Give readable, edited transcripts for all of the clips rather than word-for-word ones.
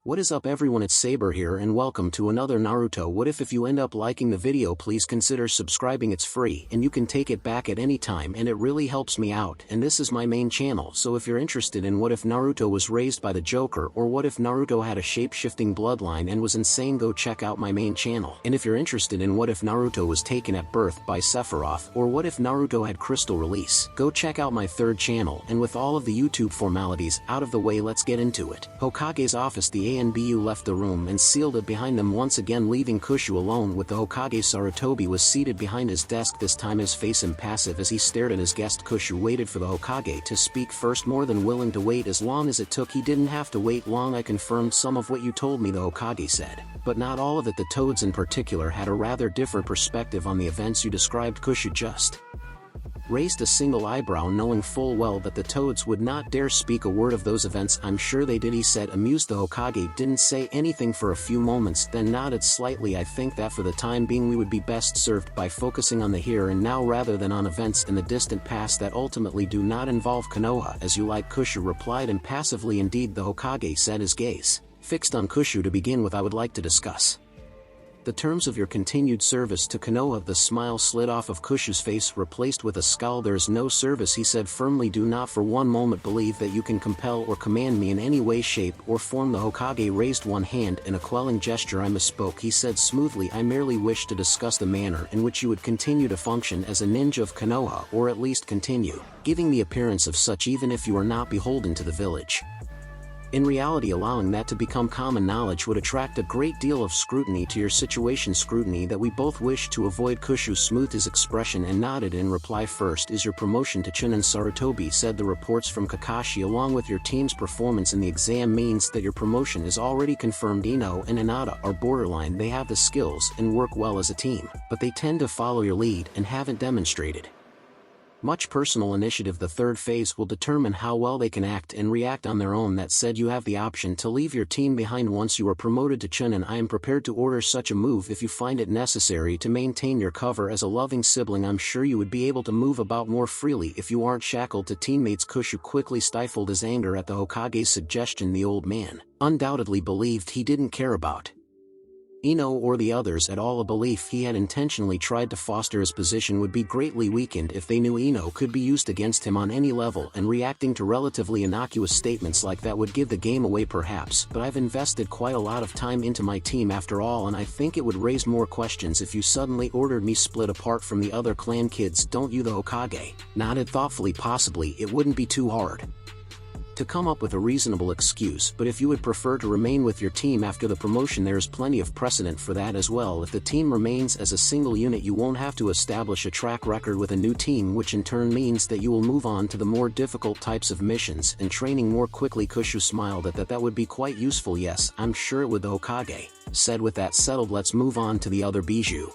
What is up everyone, it's Saber here and welcome to another Naruto What If you end up liking the video, please consider subscribing. It's free and you can take it back at any time and it really helps me out, and this is my main channel, so if you're interested in what if Naruto was raised by the Joker, or what if Naruto had a shape-shifting bloodline and was insane, go check out my main channel. And if you're interested in what if Naruto was taken at birth by Sephiroth, or what if Naruto had crystal release, go check out my third channel. And with all of the YouTube formalities out of the way, let's get into it. Hokage's office. The ANBU left the room and sealed it behind them once again, leaving Kushu alone with the Hokage. Sarutobi was seated behind his desk, this time his face impassive as he stared at his guest. Kushu waited for the Hokage to speak first, more than willing to wait as long as it took. He didn't have to wait long. I confirmed some of what you told me, the Hokage said, but not all of it. The Toads in particular had a rather different perspective on the events you described. Kushu just raised a single eyebrow, knowing full well that the Toads would not dare speak a word of those events. I'm sure they did, he said, amused. The Hokage didn't say anything for a few moments, then nodded slightly. I think that for the time being we would be best served by focusing on the here and now rather than on events in the distant past that ultimately do not involve Konoha. As you like, Kushu replied impassively. Indeed, the Hokage said, his gaze fixed on Kushu. To begin with, I would like to discuss the terms of your continued service to Konoha. The smile slid off of Kushu's face, replaced with a scowl. There is no service, he said firmly. Do not for one moment believe that you can compel or command me in any way, shape, or form. The Hokage raised one hand in a quelling gesture. I misspoke, he said smoothly. I merely wish to discuss the manner in which you would continue to function as a ninja of Konoha, or at least continue giving the appearance of such, even if you are not beholden to the village. In reality, allowing that to become common knowledge would attract a great deal of scrutiny to your situation, scrutiny that we both wish to avoid. Kushu smoothed his expression and nodded in reply. First is your promotion to Chunin, Sarutobi said. The reports from Kakashi along with your team's performance in the exam means that your promotion is already confirmed. Ino and Hinata are borderline. They have the skills and work well as a team, but they tend to follow your lead and haven't demonstrated much personal initiative. The third phase will determine how well they can act and react on their own. That said, you have the option to leave your team behind once you are promoted to Chunin. I am prepared to order such a move if you find it necessary to maintain your cover as a loving sibling. I'm sure you would be able to move about more freely if you aren't shackled to teammates. Kushu quickly stifled his anger at the Hokage's suggestion. The old man undoubtedly believed he didn't care about Ino or the others at all, a belief he had intentionally tried to foster. His position would be greatly weakened if they knew Ino could be used against him on any level, and reacting to relatively innocuous statements like that would give the game away perhaps, but I've invested quite a lot of time into my team after all, and I think it would raise more questions if you suddenly ordered me split apart from the other clan kids, don't you? The Hokage nodded thoughtfully. Possibly it wouldn't be too hard to come up with a reasonable excuse, but if you would prefer to remain with your team after the promotion, there is plenty of precedent for that as well. If the team remains as a single unit, you won't have to establish a track record with a new team, which in turn means that you will move on to the more difficult types of missions and training more quickly. Kushu smiled at that. That would be quite useful. Yes, I'm sure it would, the Hokage said. With that settled, let's move on to the other Bijou,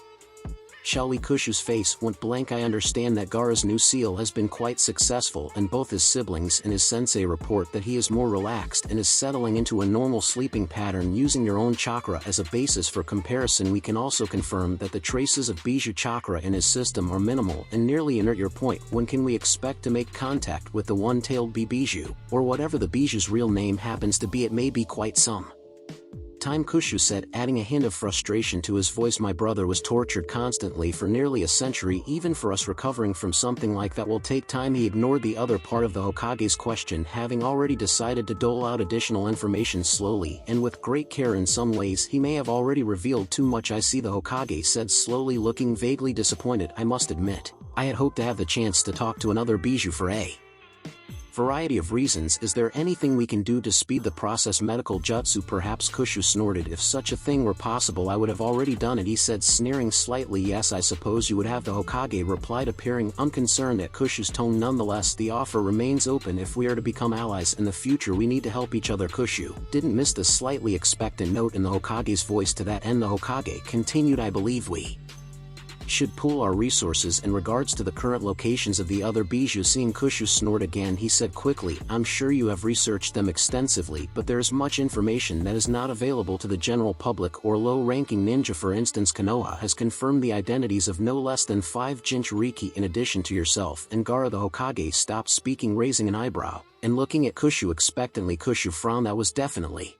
shall we? Kushu's face went blank. I understand that Gaara's new seal has been quite successful, and both his siblings and his sensei report that he is more relaxed and is settling into a normal sleeping pattern using your own chakra as a basis for comparison. We can also confirm that the traces of Bijou chakra in his system are minimal and nearly inert. Your point, when can we expect to make contact with the one-tailed Bijou, or whatever the Bijou's real name happens to be? It may be quite some time, Kushu said, adding a hint of frustration to his voice. My brother was tortured constantly for nearly a century. Even for us, recovering from something like that will take time. He ignored the other part of the Hokage's question, having already decided to dole out additional information slowly and with great care. In some ways he may have already revealed too much. I see, the Hokage said slowly, looking vaguely disappointed. I must admit, I had hoped to have the chance to talk to another Bijou for a variety of reasons. Is there anything we can do to speed the process? Medical jutsu perhaps? Kushu snorted. If such a thing were possible, I would have already done it, he said, sneering slightly. Yes, I suppose you would have, the Hokage replied, appearing unconcerned at Kushu's tone. Nonetheless, the offer remains open. If we are to become allies in the future, we need to help each other. Kushu didn't miss the slightly expectant note in the Hokage's voice. To that end, the Hokage continued, I believe we should pool our resources in regards to the current locations of the other Bijou. Seeing Kushu snort again, he said quickly, I'm sure you have researched them extensively, but there is much information that is not available to the general public or low-ranking ninja. For instance, Konoha has confirmed the identities of no less than 5 Jinchuriki in addition to yourself and Gaara. The Hokage stopped speaking, raising an eyebrow and looking at Kushu expectantly. Kushu frowned. That was definitely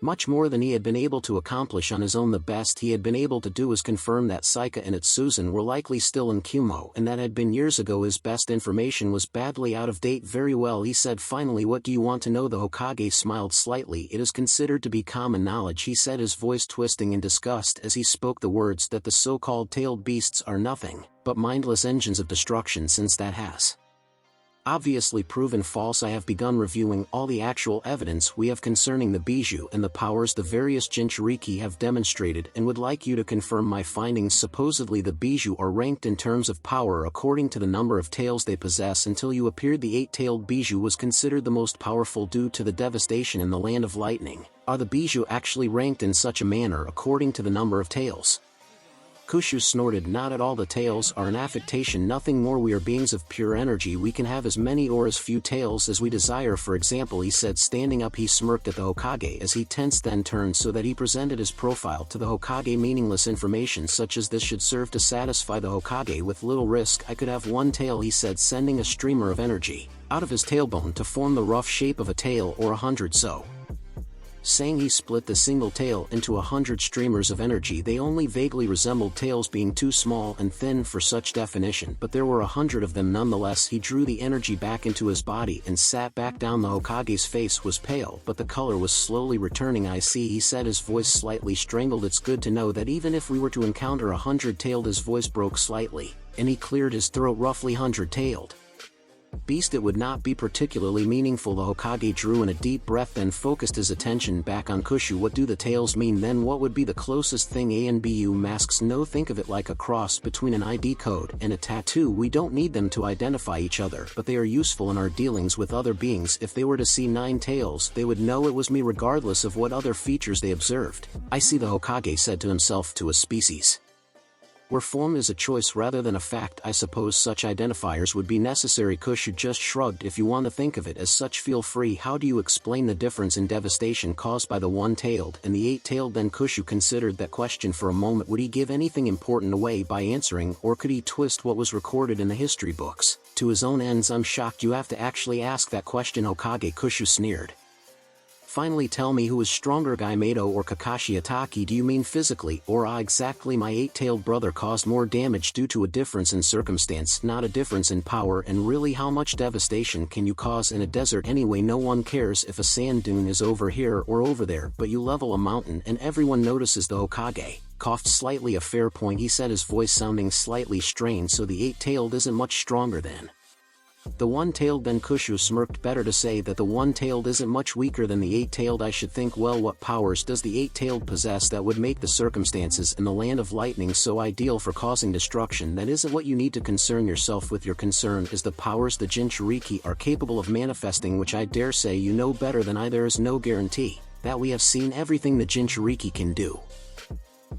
Much more than he had been able to accomplish on his own. The best he had been able to do was confirm that Saika and Itsuzan were likely still in Kumo, and that had been years ago. His best information was badly out of date. Very well, he said finally. What do you want to know? The Hokage smiled slightly. It is considered to be common knowledge, he said, his voice twisting in disgust as he spoke the words, that the so-called tailed beasts are nothing but mindless engines of destruction. Since that has obviously proven false, I have begun reviewing all the actual evidence we have concerning the Bijou and the powers the various Jinchuriki have demonstrated, and would like you to confirm my findings. Supposedly the Bijou are ranked in terms of power according to the number of tails they possess. Until you appeared, the 8-tailed Bijou was considered the most powerful due to the devastation in the Land of Lightning. Are the Bijou actually ranked in such a manner according to the number of tails? Kushu snorted. Not at all. The tails are an affectation, nothing more. We are beings of pure energy. We can have as many or as few tails as we desire. For example, he said, standing up. He smirked at the Hokage as he tensed, then turned so that he presented his profile to the Hokage. Meaningless information such as this should serve to satisfy the Hokage with little risk. I could have one tail, he said, sending a streamer of energy out of his tailbone to form the rough shape of a tail, or 100 so. Saying he split the single tail into 100 streamers of energy. They only vaguely resembled tails, being too small and thin for such definition, but there were 100 of them nonetheless. He drew the energy back into his body and sat back down. The Hokage's face was pale, but the color was slowly returning. I see, he said, his voice slightly strangled. It's good to know that even if we were to encounter 100-tailed, his voice broke slightly, and he cleared his throat, roughly 100-tailed beast, it would not be particularly meaningful. The Hokage drew in a deep breath, then focused his attention back on Kushu. What do the tails mean then? What would be the closest thing? ANBU masks. No, think of it like a cross between an ID code and a tattoo. We don't need them to identify each other, but they are useful in our dealings with other beings. If they were to see 9 tails, they would know it was me regardless of what other features they observed. I see, the Hokage said to himself. To a species where form is a choice rather than a fact, I suppose such identifiers would be necessary. Kushu just shrugged. If you want to think of it as such, feel free. How do you explain the difference in devastation caused by the 1-tailed and the 8-tailed? Then Kushu considered that question for a moment. Would he give anything important away by answering, or could he twist what was recorded in the history books to his own ends? I'm shocked you have to actually ask that question, Hokage. Kushu sneered. Finally, tell me, who is stronger, Gaimedo or Kakashi Ataki? Do you mean physically? Or exactly. My 8-tailed brother caused more damage due to a difference in circumstance, not a difference in power. And really, how much devastation can you cause in a desert anyway? No one cares if a sand dune is over here or over there, but you level a mountain and everyone notices. The Hokage coughed slightly. A fair point, he said, his voice sounding slightly strained. So the 8-tailed isn't much stronger than the 1-tailed? Then Kushu smirked. Better to say that the 1-tailed isn't much weaker than the 8-tailed. I should think. Well, what powers does the 8-tailed possess that would make the circumstances in the Land of Lightning so ideal for causing destruction? That isn't what you need to concern yourself with. Your concern is the powers the Jinchuriki are capable of manifesting, which I dare say you know better than I. There is no guarantee that we have seen everything the Jinchuriki can do.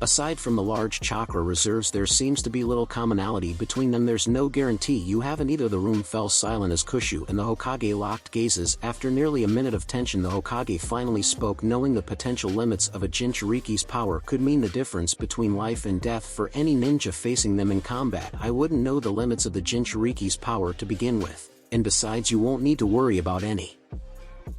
Aside from the large chakra reserves, there seems to be little commonality between them. There's no guarantee you haven't either. The room fell silent as Kushu and the Hokage locked gazes. After nearly a minute of tension, the Hokage finally spoke. Knowing the potential limits of a Jinchuriki's power could mean the difference between life and death for any ninja facing them in combat. I wouldn't know the limits of the Jinchuriki's power to begin with, and besides, you won't need to worry about any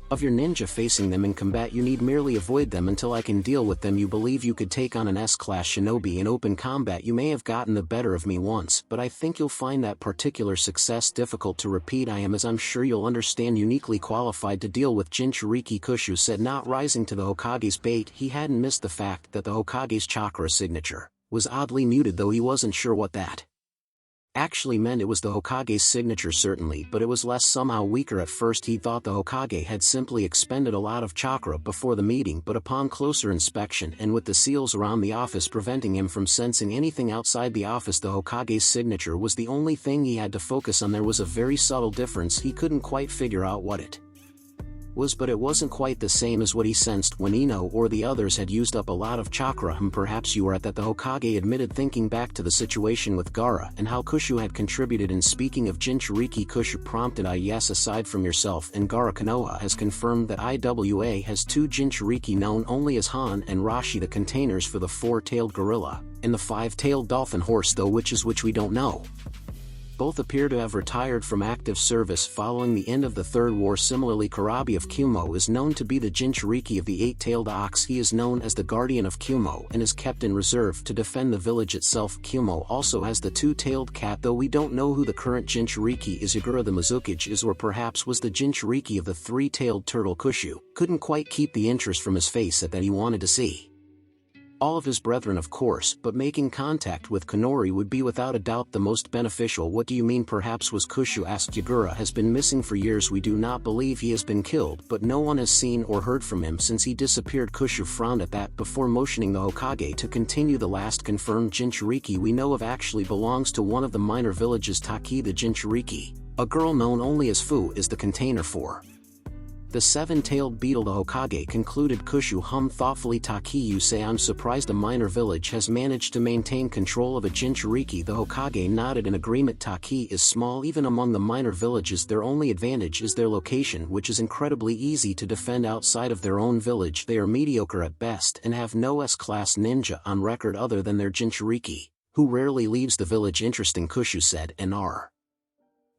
of your ninja facing them in combat. You need merely avoid them until I can deal with them. You believe you could take on an S-class shinobi in open combat? You may have gotten the better of me once, but I think you'll find that particular success difficult to repeat. I am, as I'm sure you'll understand, uniquely qualified to deal with Jinchuriki, Kushu said, not rising to the Hokage's bait. He hadn't missed the fact that the Hokage's chakra signature was oddly muted, though he wasn't sure what that actually meant. It was the Hokage's signature certainly, but it was less, somehow weaker. At first he thought the Hokage had simply expended a lot of chakra before the meeting, but upon closer inspection, and with the seals around the office preventing him from sensing anything outside the office, the Hokage's signature was the only thing he had to focus on. There was a very subtle difference. He couldn't quite figure out what it was, but it wasn't quite the same as what he sensed when Ino or the others had used up a lot of chakra. Perhaps you are at that, the Hokage admitted, thinking back to the situation with Gaara and how Kushu had contributed. In speaking of Jinchuriki, Kushu prompted. Yes, aside from yourself and Gaara, Konoha has confirmed that IWA has 2 Jinchuriki known only as Han and Rashi, the containers for the 4-tailed gorilla and the 5-tailed dolphin horse, though which is which we don't know. Both appear to have retired from active service following the end of the Third War. Similarly, Kurabi of Kumo is known to be the Jinchuriki of the eight-tailed ox. He is known as the guardian of Kumo and is kept in reserve to defend the village itself. Kumo also has the two-tailed cat, though we don't know who the current Jinchuriki is. Yagura the Mizukage is, or perhaps was, the Jinchuriki of the three-tailed turtle. Kushu couldn't quite keep the interest from his face at that. He wanted to see all of his brethren, of course, but making contact with Konori would be without a doubt the most beneficial. What do you mean perhaps was? Kushu asked. Yagura has been missing for years. We do not believe he has been killed, but no one has seen or heard from him since he disappeared. Kushu frowned at that before motioning the Hokage to continue. The last confirmed Jinchuriki we know of actually belongs to one of the minor villages. Taki the Jinchuriki, a girl known only as Fu, is the container for the seven-tailed beetle. The Hokage concluded. Kushu hummed thoughtfully. Taki, you say? I'm surprised a minor village has managed to maintain control of a Jinchuriki. The Hokage nodded in agreement. Taki is small. Even among the minor villages, their only advantage is their location, which is incredibly easy to defend outside of their own village. They are mediocre at best and have no S-class ninja on record other than their Jinchuriki, who rarely leaves the village. Interesting, Kushu said. And are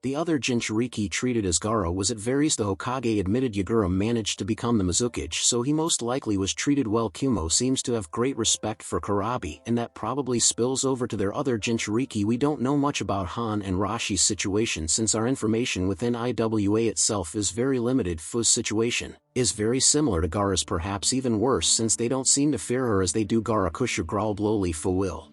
the other Jinchuriki treated as Gaara? Was it varies. The Hokage admitted. Yagura managed to become the Mizukage, so he most likely was treated well. Kumo seems to have great respect for Kurabi, and that probably spills over to their other Jinchuriki. We don't know much about Han and Rashi's situation since our information within IWA itself is very limited. Fu's situation is very similar to Gaara's, perhaps even worse, since they don't seem to fear her as they do Gaara. Kushu growled lowly. Fu will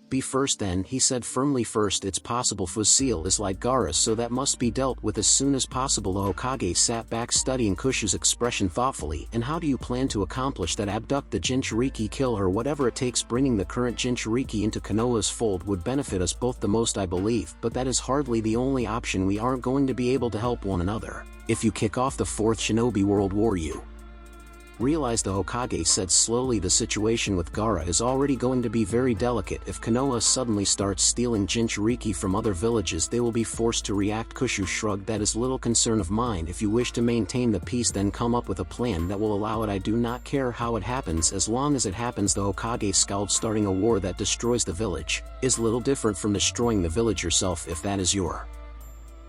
be first then, he said firmly. First, it's possible Fu's seal is like Gaara's, so that must be dealt with as soon as possible. The Hokage sat back studying Kushu's expression thoughtfully. And how do you plan to accomplish that? Abduct the Jinchuriki, kill her, whatever it takes. Bringing the current Jinchuriki into Konoha's fold would benefit us both the most, I believe, but that is hardly the only option. We aren't going to be able to help one another if you kick off the Fourth Shinobi World War. You realize, the Hokage said slowly, the situation with Gaara is already going to be very delicate. If Konoha suddenly starts stealing Jinchuriki from other villages, they will be forced to react. Kushu shrugged. That is little concern of mine. If you wish to maintain the peace, then come up with a plan that will allow it. I do not care how it happens as long as it happens. The Hokage scowled. Starting a war that destroys the village is little different from destroying the village yourself. If that is your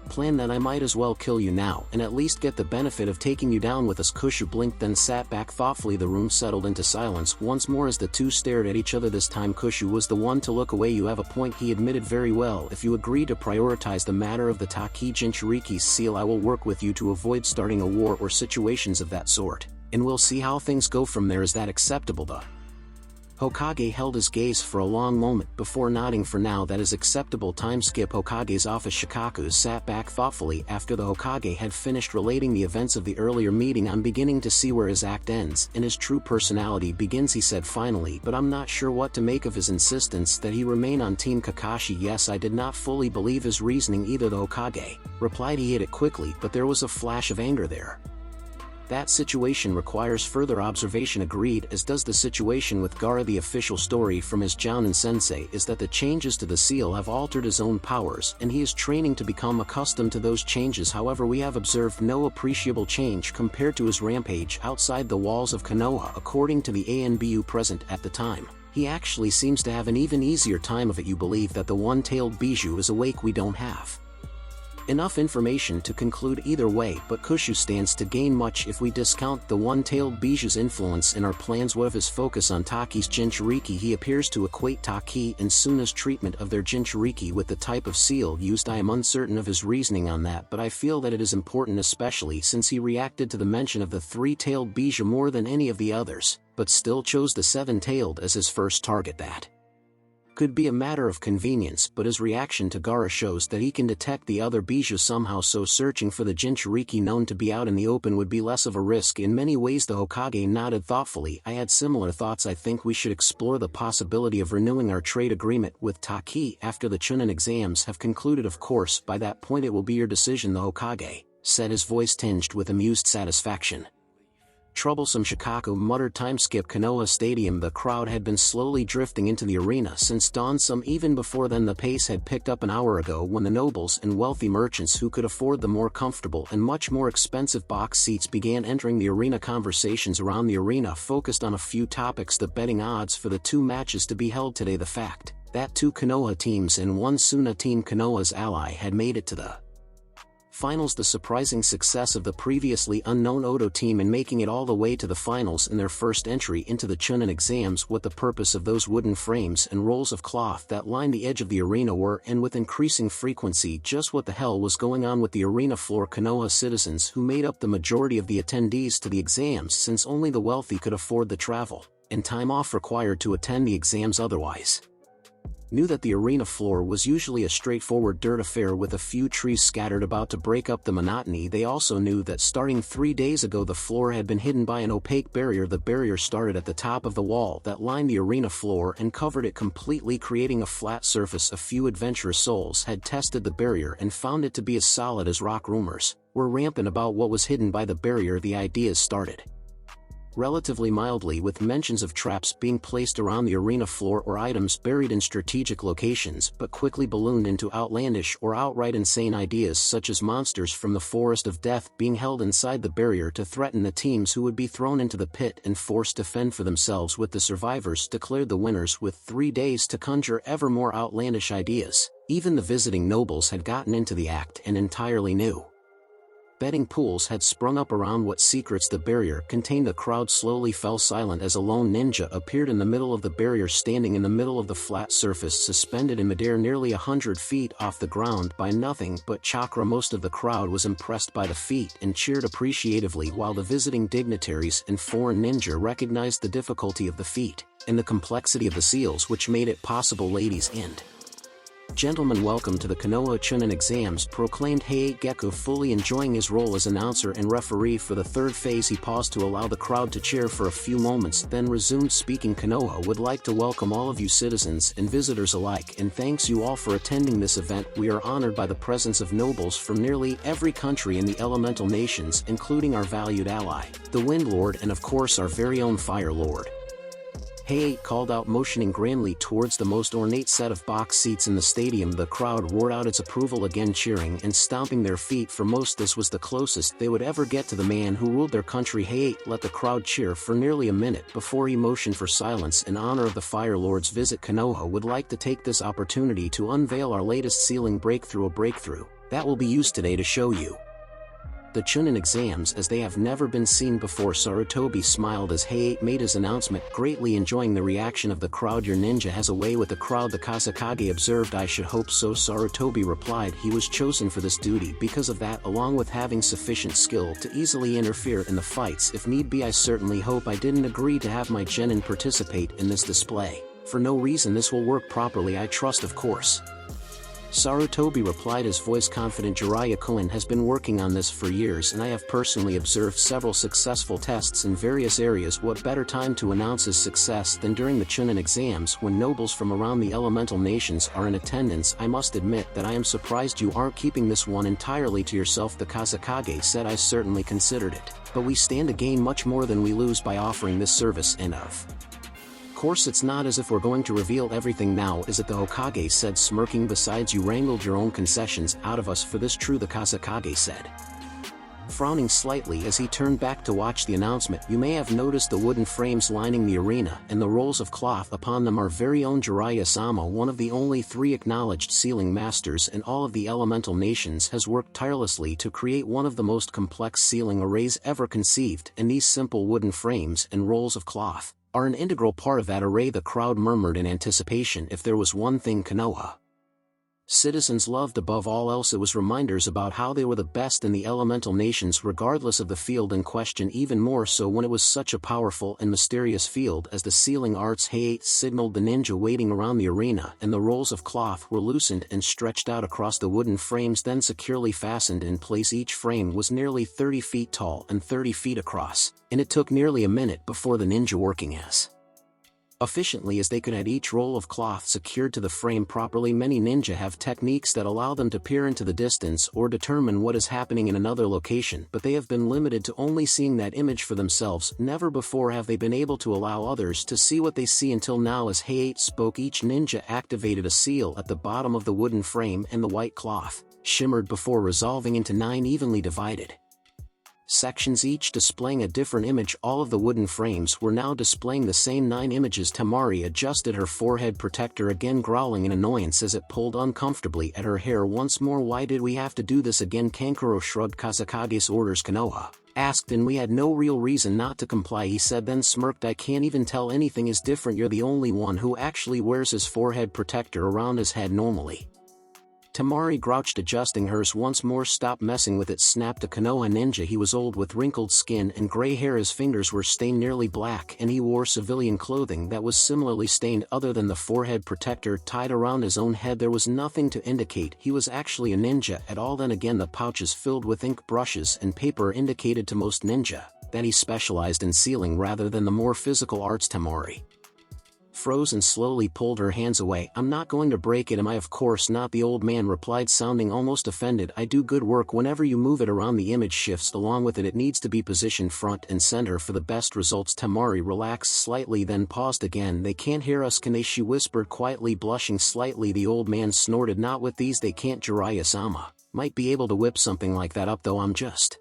plan, then I might as well kill you now and at least get the benefit of taking you down with us. Kushu blinked, then sat back thoughtfully. The room settled into silence once more as the two stared at each other. This time Kushu was the one to look away. You have a point, he admitted. Very well, if you agree to prioritize the matter of the Taki Jinchuriki's seal, I will work with you to avoid starting a war or situations of that sort, and we'll see how things go from there. Is that acceptable? The Hokage held his gaze for a long moment before nodding. For now, that is acceptable. Time skip. Hokage's office. Shikaku sat back thoughtfully after the Hokage had finished relating the events of the earlier meeting. I'm beginning to see where his act ends and his true personality begins, he said finally, but I'm not sure what to make of his insistence that he remain on Team Kakashi. Yes, I did not fully believe his reasoning either, the Hokage replied. He hit it quickly, but there was a flash of anger there. That situation requires further observation. Agreed, as does the situation with Gaara. The official story from his Jounin sensei is that the changes to the seal have altered his own powers, and he is training to become accustomed to those changes. However, we have observed no appreciable change compared to his rampage outside the walls of Konoha. According to the ANBU present at the time, he actually seems to have an even easier time of it. You believe that the one-tailed Bijou is awake? We don't have enough information to conclude either way, but Kushu stands to gain much if we discount the one-tailed Bijou's influence in our plans. What of his focus on Taki's Jinchuriki? He appears to equate Taki and Suna's treatment of their Jinchuriki with the type of seal used. I am uncertain of his reasoning on that, but I feel that it is important, especially since he reacted to the mention of the three-tailed Bijou more than any of the others, but still chose the seven-tailed as his first target. That could be a matter of convenience, but his reaction to Gaara shows that he can detect the other Bijou somehow, so searching for the Jinchuriki known to be out in the open would be less of a risk in many ways. The Hokage nodded thoughtfully. I had similar thoughts. I think we should explore the possibility of renewing our trade agreement with Taki after the Chunin exams have concluded. Of course, by that point it will be your decision, the Hokage said, his voice tinged with amused satisfaction. Troublesome, Shikaku muttered. Time skip. Konoha Stadium. The crowd had been slowly drifting into the arena since dawn. Some even before then. The pace had picked up an hour ago when the nobles and wealthy merchants who could afford the more comfortable and much more expensive box seats began entering the arena. Conversations around the arena focused on a few topics: the betting odds for the two matches to be held today, the fact that 2 Konoha teams and 1 Suna team Konoha's ally had made it to the finals. The surprising success of the previously unknown Odo team in making it all the way to the finals in their first entry into the Chunin exams, what the purpose of those wooden frames and rolls of cloth that lined the edge of the arena were, and with increasing frequency just what the hell was going on with the arena floor Konoha citizens who made up the majority of the attendees to the exams, since only the wealthy could afford the travel and time off required to attend the exams otherwise. Knew that the arena floor was usually a straightforward dirt affair with a few trees scattered about to break up the monotony. They also knew that starting 3 days ago the floor had been hidden by an opaque barrier. The barrier started at the top of the wall that lined the arena floor and covered it completely, creating a flat surface. A few adventurous souls had tested the barrier and found it to be as solid as rock. Rumors were rampant about what was hidden by the barrier. The ideas started relatively mildly, with mentions of traps being placed around the arena floor or items buried in strategic locations, but quickly ballooned into outlandish or outright insane ideas such as monsters from the forest of death being held inside the barrier to threaten the teams who would be thrown into the pit and forced to fend for themselves, with the survivors declared the winners with 3 days to conjure ever more outlandish ideas. Even the visiting nobles had gotten into the act, and entirely new betting pools had sprung up around what secrets the barrier contained. The crowd slowly fell silent as a lone ninja appeared in the middle of the barrier, standing in the middle of the flat surface, suspended in midair nearly 100 feet off the ground by nothing but chakra. Most of the crowd was impressed by the feat and cheered appreciatively, while the visiting dignitaries and foreign ninja recognized the difficulty of the feat and the complexity of the seals which made it possible. Ladies and gentlemen, welcome to the Konoha Chunin exams, proclaimed Heiei Gekko, fully enjoying his role as announcer and referee for the third phase. He paused to allow the crowd to cheer for a few moments, then resumed speaking. Konoha would like to welcome all of you citizens and visitors alike, and thanks you all for attending this event. We are honored by the presence of nobles from nearly every country in the elemental nations, including our valued ally, the Wind Lord, and of course our very own Fire Lord. Heiei called out, motioning grandly towards the most ornate set of box seats in the stadium. The crowd roared out its approval, again cheering and stomping their feet. For most, this was the closest they would ever get to the man who ruled their country. Heiei let the crowd cheer for nearly a minute before he motioned for silence in honor of the Fire Lord's visit. Konoha would like to take this opportunity to unveil our latest sealing breakthrough, a breakthrough that will be used today to show you the Chunin exams as they have never been seen before. Sarutobi smiled as Heiei made his announcement, greatly enjoying the reaction of the crowd. Your ninja has a way with the crowd, the Kasakage observed. I should hope so, Sarutobi replied. He was chosen for this duty because of that, along with having sufficient skill to easily interfere in the fights if need be. I certainly hope I didn't agree to have my genin participate in this display for no reason. This will work properly, I trust, of course, Sarutobi replied, his voice confident. Jiraiya Koen has been working on this for years, and I have personally observed several successful tests in various areas. What better time to announce his success than during the Chunin exams, when nobles from around the elemental nations are in attendance? I must admit that I am surprised you aren't keeping this one entirely to yourself, the Kasakage said. I certainly considered it, but we stand to gain much more than we lose by offering this service, and of course it's not as if we're going to reveal everything now, is it? The Hokage said, smirking. Besides, you wrangled your own concessions out of us for this. True, the Kasakage said, frowning slightly as he turned back to watch the announcement. You may have noticed the wooden frames lining the arena, and the rolls of cloth upon them. Our very own Jiraiya-sama, one of the only 3 acknowledged sealing masters in all of the elemental nations, has worked tirelessly to create one of the most complex sealing arrays ever conceived, and these simple wooden frames and rolls of cloth are an integral part of that array. The crowd murmured in anticipation. If there was one thing Konoha citizens loved above all else, it was reminders about how they were the best in the elemental nations regardless of the field in question, even more so when it was such a powerful and mysterious field as the sealing arts. Heiei signaled the ninja waiting around the arena, and the rolls of cloth were loosened and stretched out across the wooden frames, then securely fastened in place. Each frame was nearly 30 feet tall and 30 feet across, and it took nearly a minute before the ninja, working as efficiently as they could, had each roll of cloth secured to the frame properly. Many ninja have techniques that allow them to peer into the distance or determine what is happening in another location, but they have been limited to only seeing that image for themselves. Never before have they been able to allow others to see what they see until now. As Heiei spoke, each ninja activated a seal at the bottom of the wooden frame, and the white cloth shimmered before resolving into 9 evenly divided sections each displaying a different image. All of the wooden frames were now displaying the same 9 images. Temari adjusted her forehead protector again, growling in annoyance as it pulled uncomfortably at her hair once more. Why did we have to do this again? Kankuro shrugged. Kazakage's orders, Konoha asked, and we had no real reason not to comply, he said, then smirked. I can't even tell anything is different. You're the only one who actually wears his forehead protector around his head normally. Temari grouched, adjusting hers once more. Stop messing with it, snapped a Konoha ninja. He was old with wrinkled skin and gray hair. His fingers were stained nearly black, and he wore civilian clothing that was similarly stained. Other than the forehead protector tied around his own head, there was nothing to indicate he was actually a ninja at all. Then again, the pouches filled with ink, brushes, and paper indicated to most ninja that he specialized in sealing rather than the more physical arts. Temari froze and slowly pulled her hands away. I'm not going to break it, am I? Of course not, the old man replied, sounding almost offended. I do good work. Whenever you move it around, the image shifts along with it. It needs to be positioned front and center for the best results. Temari relaxed slightly, then paused again. They can't hear us, can they? She whispered quietly, blushing slightly. The old man snorted. Not with these they can't. Jiraiya-sama might be able to whip something like that up, though I'm just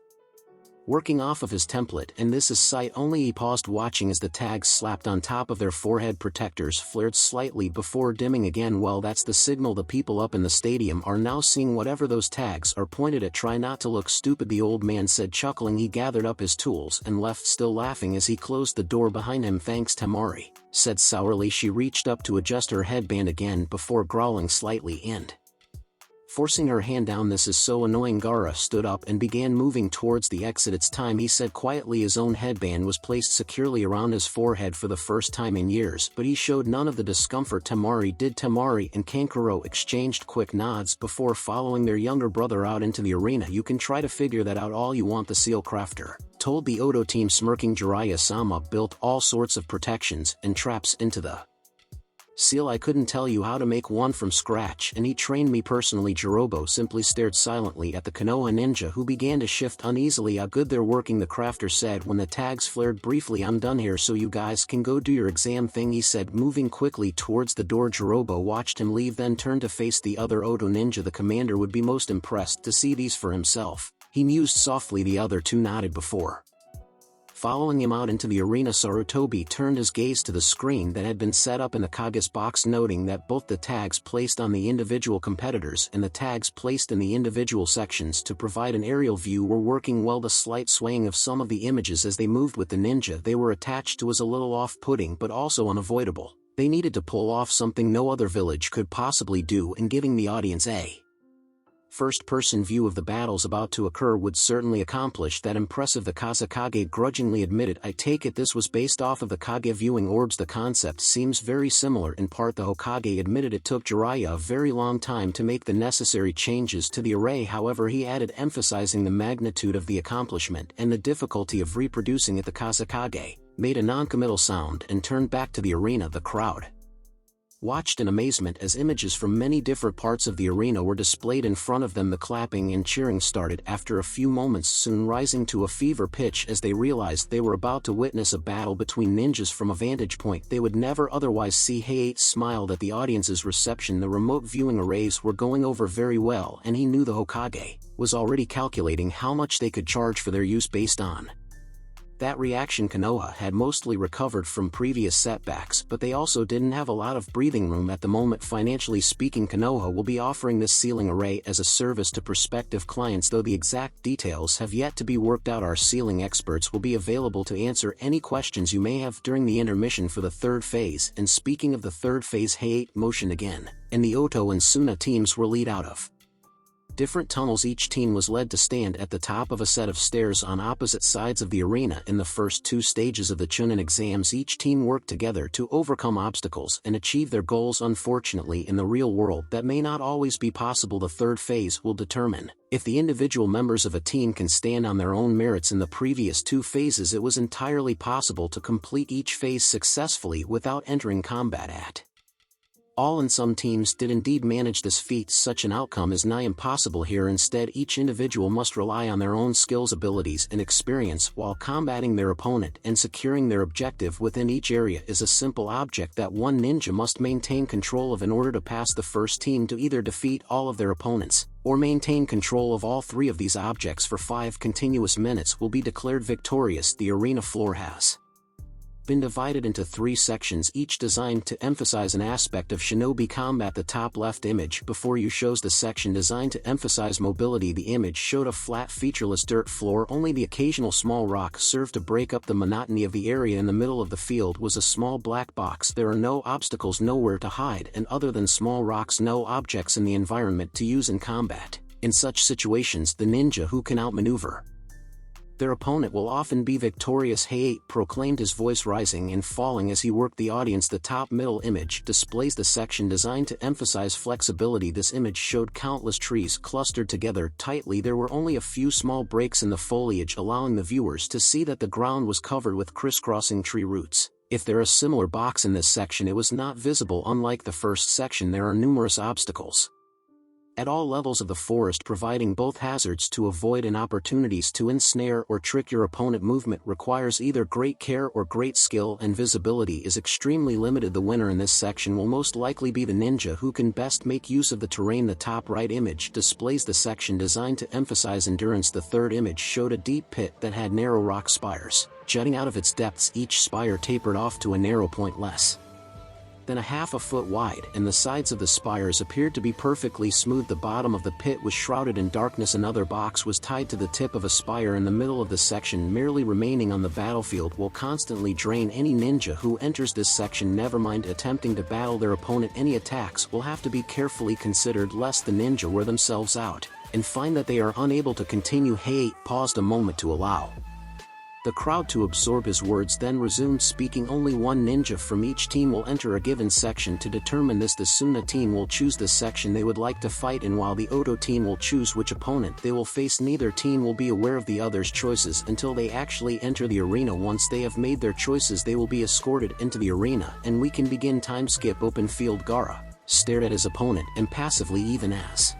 working off of his template, and this is sight only. He paused, watching as the tags slapped on top of their forehead protectors flared slightly before dimming again. Well, that's the signal. The people up in the stadium are now seeing whatever those tags are pointed at. Try not to look stupid, the old man said, chuckling. He gathered up his tools and left, still laughing as he closed the door behind him. Thanks, Temari said sourly. She reached up to adjust her headband again before growling slightly and forcing her hand down. This is so annoying. Gaara stood up and began moving towards the exit. It's time, he said quietly. His own headband was placed securely around his forehead for the first time in years, but he showed none of the discomfort Temari did. Temari and Kankuro exchanged quick nods before following their younger brother out into the arena. You can try to figure that out all you want, the seal crafter told the Odo team, smirking. Jiraiya-sama built all sorts of protections and traps into the seal. I couldn't tell you how to make one from scratch, and he trained me personally. Jirobo simply stared silently at the Konoha ninja, who began to shift uneasily. How good they're working, the crafter said when the tags flared briefly. I'm done here, so you guys can go do your exam thing, he said, moving quickly towards the door. Jirobo watched him leave, then turned to face the other Odo ninja. The commander would be most impressed to see these for himself, he mused softly. The other two nodded before following him out into the arena. Sarutobi turned his gaze to the screen that had been set up in the Kage's box, noting that both the tags placed on the individual competitors and the tags placed in the individual sections to provide an aerial view were working well. The slight swaying of some of the images as they moved with the ninja they were attached to was a little off-putting, but also unavoidable. They needed to pull off something no other village could possibly do, and giving the audience a first-person view of the battles about to occur would certainly accomplish that. Impressive, the Kazakage grudgingly admitted. I take it this was based off of the Kage viewing orbs. The concept seems very similar in part. The Hokage admitted it took Jiraiya a very long time to make the necessary changes to the array. However, he added, emphasizing the magnitude of the accomplishment and the difficulty of reproducing it. The Kazakage made a non-committal sound and turned back to the arena. The crowd watched in amazement as images from many different parts of the arena were displayed in front of them. The clapping and cheering started after a few moments, soon rising to a fever pitch as they realized they were about to witness a battle between ninjas from a vantage point they would never otherwise see. Heiei smiled at the audience's reception. The remote viewing arrays were going over very well, and he knew the Hokage was already calculating how much they could charge for their use based on that reaction. Konoha had mostly recovered from previous setbacks, but they also didn't have a lot of breathing room at the moment. Financially speaking, Konoha will be offering this sealing array as a service to prospective clients, though the exact details have yet to be worked out. Our sealing experts will be available to answer any questions you may have during the intermission for the third phase. And speaking of the third phase, Heiei motioned again, and the Oto and Suna teams were lead out of different tunnels. Each team was led to stand at the top of a set of stairs on opposite sides of the arena. In the first two stages of the Chunin exams, each team worked together to overcome obstacles and achieve their goals. Unfortunately, in the real world, that may not always be possible. The third phase will determine if the individual members of a team can stand on their own merits. In the previous two phases, it was entirely possible to complete each phase successfully without entering combat at All and some teams did indeed manage this feat. Such an outcome is nigh impossible here. Instead, each individual must rely on their own skills, abilities, and experience while combating their opponent and securing their objective within each area is a simple object that one ninja must maintain control of in order to pass. The first team to either defeat all of their opponents, or maintain control of all three of these objects for 5 continuous minutes will be declared victorious. The arena floor has been divided into 3 sections, each designed to emphasize an aspect of shinobi combat. The top left image before you shows the section designed to emphasize mobility. The image showed a flat, featureless dirt floor. Only the occasional small rock served to break up the monotony of the area. In the middle of the field was a small black box. There are no obstacles, nowhere to hide, and other than small rocks, no objects in the environment to use in combat. In such situations, the ninja who can outmaneuver their opponent will often be victorious. Hey, proclaimed, his voice rising and falling as he worked the audience. The top middle image displays the section designed to emphasize flexibility. This image showed countless trees clustered together tightly. There were only a few small breaks in the foliage, allowing the viewers to see that the ground was covered with crisscrossing tree roots. If there is a similar box in this section, it was not visible. Unlike the first section, there are numerous obstacles at all levels of the forest, providing both hazards to avoid and opportunities to ensnare or trick your opponent. Movement requires either great care or great skill, and visibility is extremely limited. The winner in this section will most likely be the ninja who can best make use of the terrain. The top right image displays the section designed to emphasize endurance. The third image showed a deep pit that had narrow rock spires jutting out of its depths. Each spire tapered off to a narrow point less than a half a foot wide, and the sides of the spires appeared to be perfectly smooth. The bottom of the pit was shrouded in darkness. Another box was tied to the tip of a spire in the middle of the section. Merely remaining on the battlefield will constantly drain any ninja who enters this section. Never mind attempting to battle their opponent, any attacks will have to be carefully considered lest the ninja wear themselves out and find that they are unable to continue. Hey paused a moment to allow the crowd to absorb his words, then resumed speaking. Only one ninja from each team will enter a given section. To determine this, the Suna team will choose the section they would like to fight in, while the Oto team will choose which opponent they will face. Neither team will be aware of the other's choices until they actually enter the arena. Once they have made their choices, they will be escorted into the arena, and we can begin. Time skip. Open field. Gaara stared at his opponent impassively, even as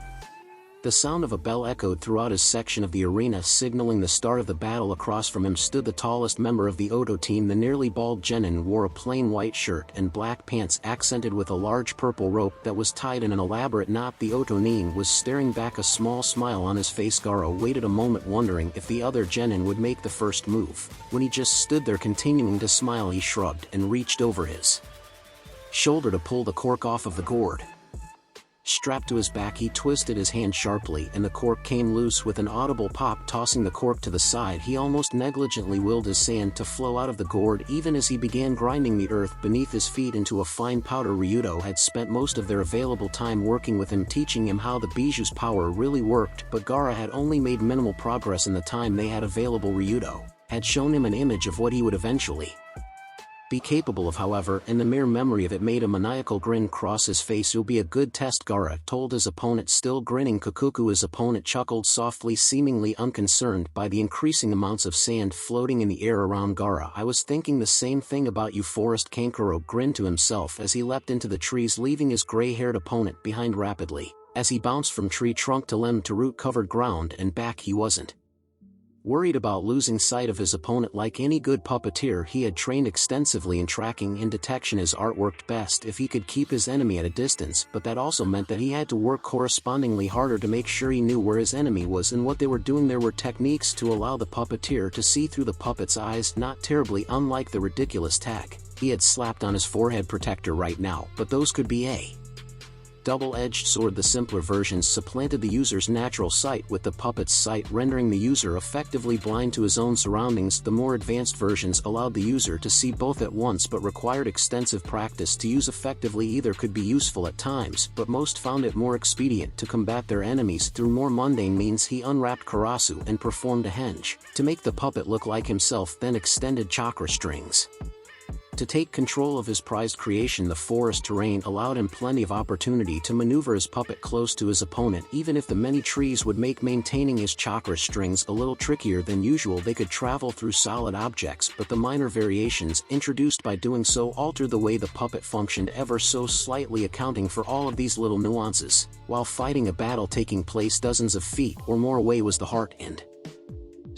the sound of a bell echoed throughout his section of the arena, signaling the start of the battle. Across from him stood the tallest member of the Oto team. The nearly bald genin wore a plain white shirt and black pants accented with a large purple rope that was tied in an elaborate knot. The Oto nin was staring back, a small smile on his face. Gaara waited a moment, wondering if the other genin would make the first move. When he just stood there continuing to smile, he shrugged and reached over his shoulder to pull the cork off of the gourd. Strapped to his back, he twisted his hand sharply and the cork came loose with an audible pop. Tossing the cork to the side, he almost negligently willed his sand to flow out of the gourd even as he began grinding the earth beneath his feet into a fine powder. Ryudo had spent most of their available time working with him, teaching him how the bijuu's power really worked, but Gaara had only made minimal progress in the time they had available. Ryudo had shown him an image of what he would eventually be capable of, however, and the mere memory of it made a maniacal grin cross his face. "You'll be a good test," Gaara told his opponent, still grinning. Kokuku, his opponent, chuckled softly, seemingly unconcerned by the increasing amounts of sand floating in the air around Gaara. "I was thinking the same thing about you." Forest Kankuro grinned to himself as he leapt into the trees, leaving his gray-haired opponent behind rapidly. As he bounced from tree trunk to limb to root-covered ground and back, he wasn't worried about losing sight of his opponent. Like any good puppeteer, he had trained extensively in tracking and detection. His art worked best if he could keep his enemy at a distance, but that also meant that he had to work correspondingly harder to make sure he knew where his enemy was and what they were doing. There were techniques to allow the puppeteer to see through the puppet's eyes, not terribly unlike the ridiculous tag he had slapped on his forehead protector right now, but those could be a double-edged sword. The simpler versions supplanted the user's natural sight with the puppet's sight, rendering the user effectively blind to his own surroundings. The more advanced versions allowed the user to see both at once but required extensive practice to use effectively. Either could be useful at times, but most found it more expedient to combat their enemies through more mundane means. He unwrapped karasu and performed a henge to make the puppet look like himself, then extended chakra strings To take control of his prized creation, the forest terrain allowed him plenty of opportunity to maneuver his puppet close to his opponent. Even if the many trees would make maintaining his chakra strings a little trickier than usual, they could travel through solid objects, but the minor variations introduced by doing so altered the way the puppet functioned ever so slightly, accounting for all of these little nuances. While fighting a battle taking place dozens of feet or more away was the heart and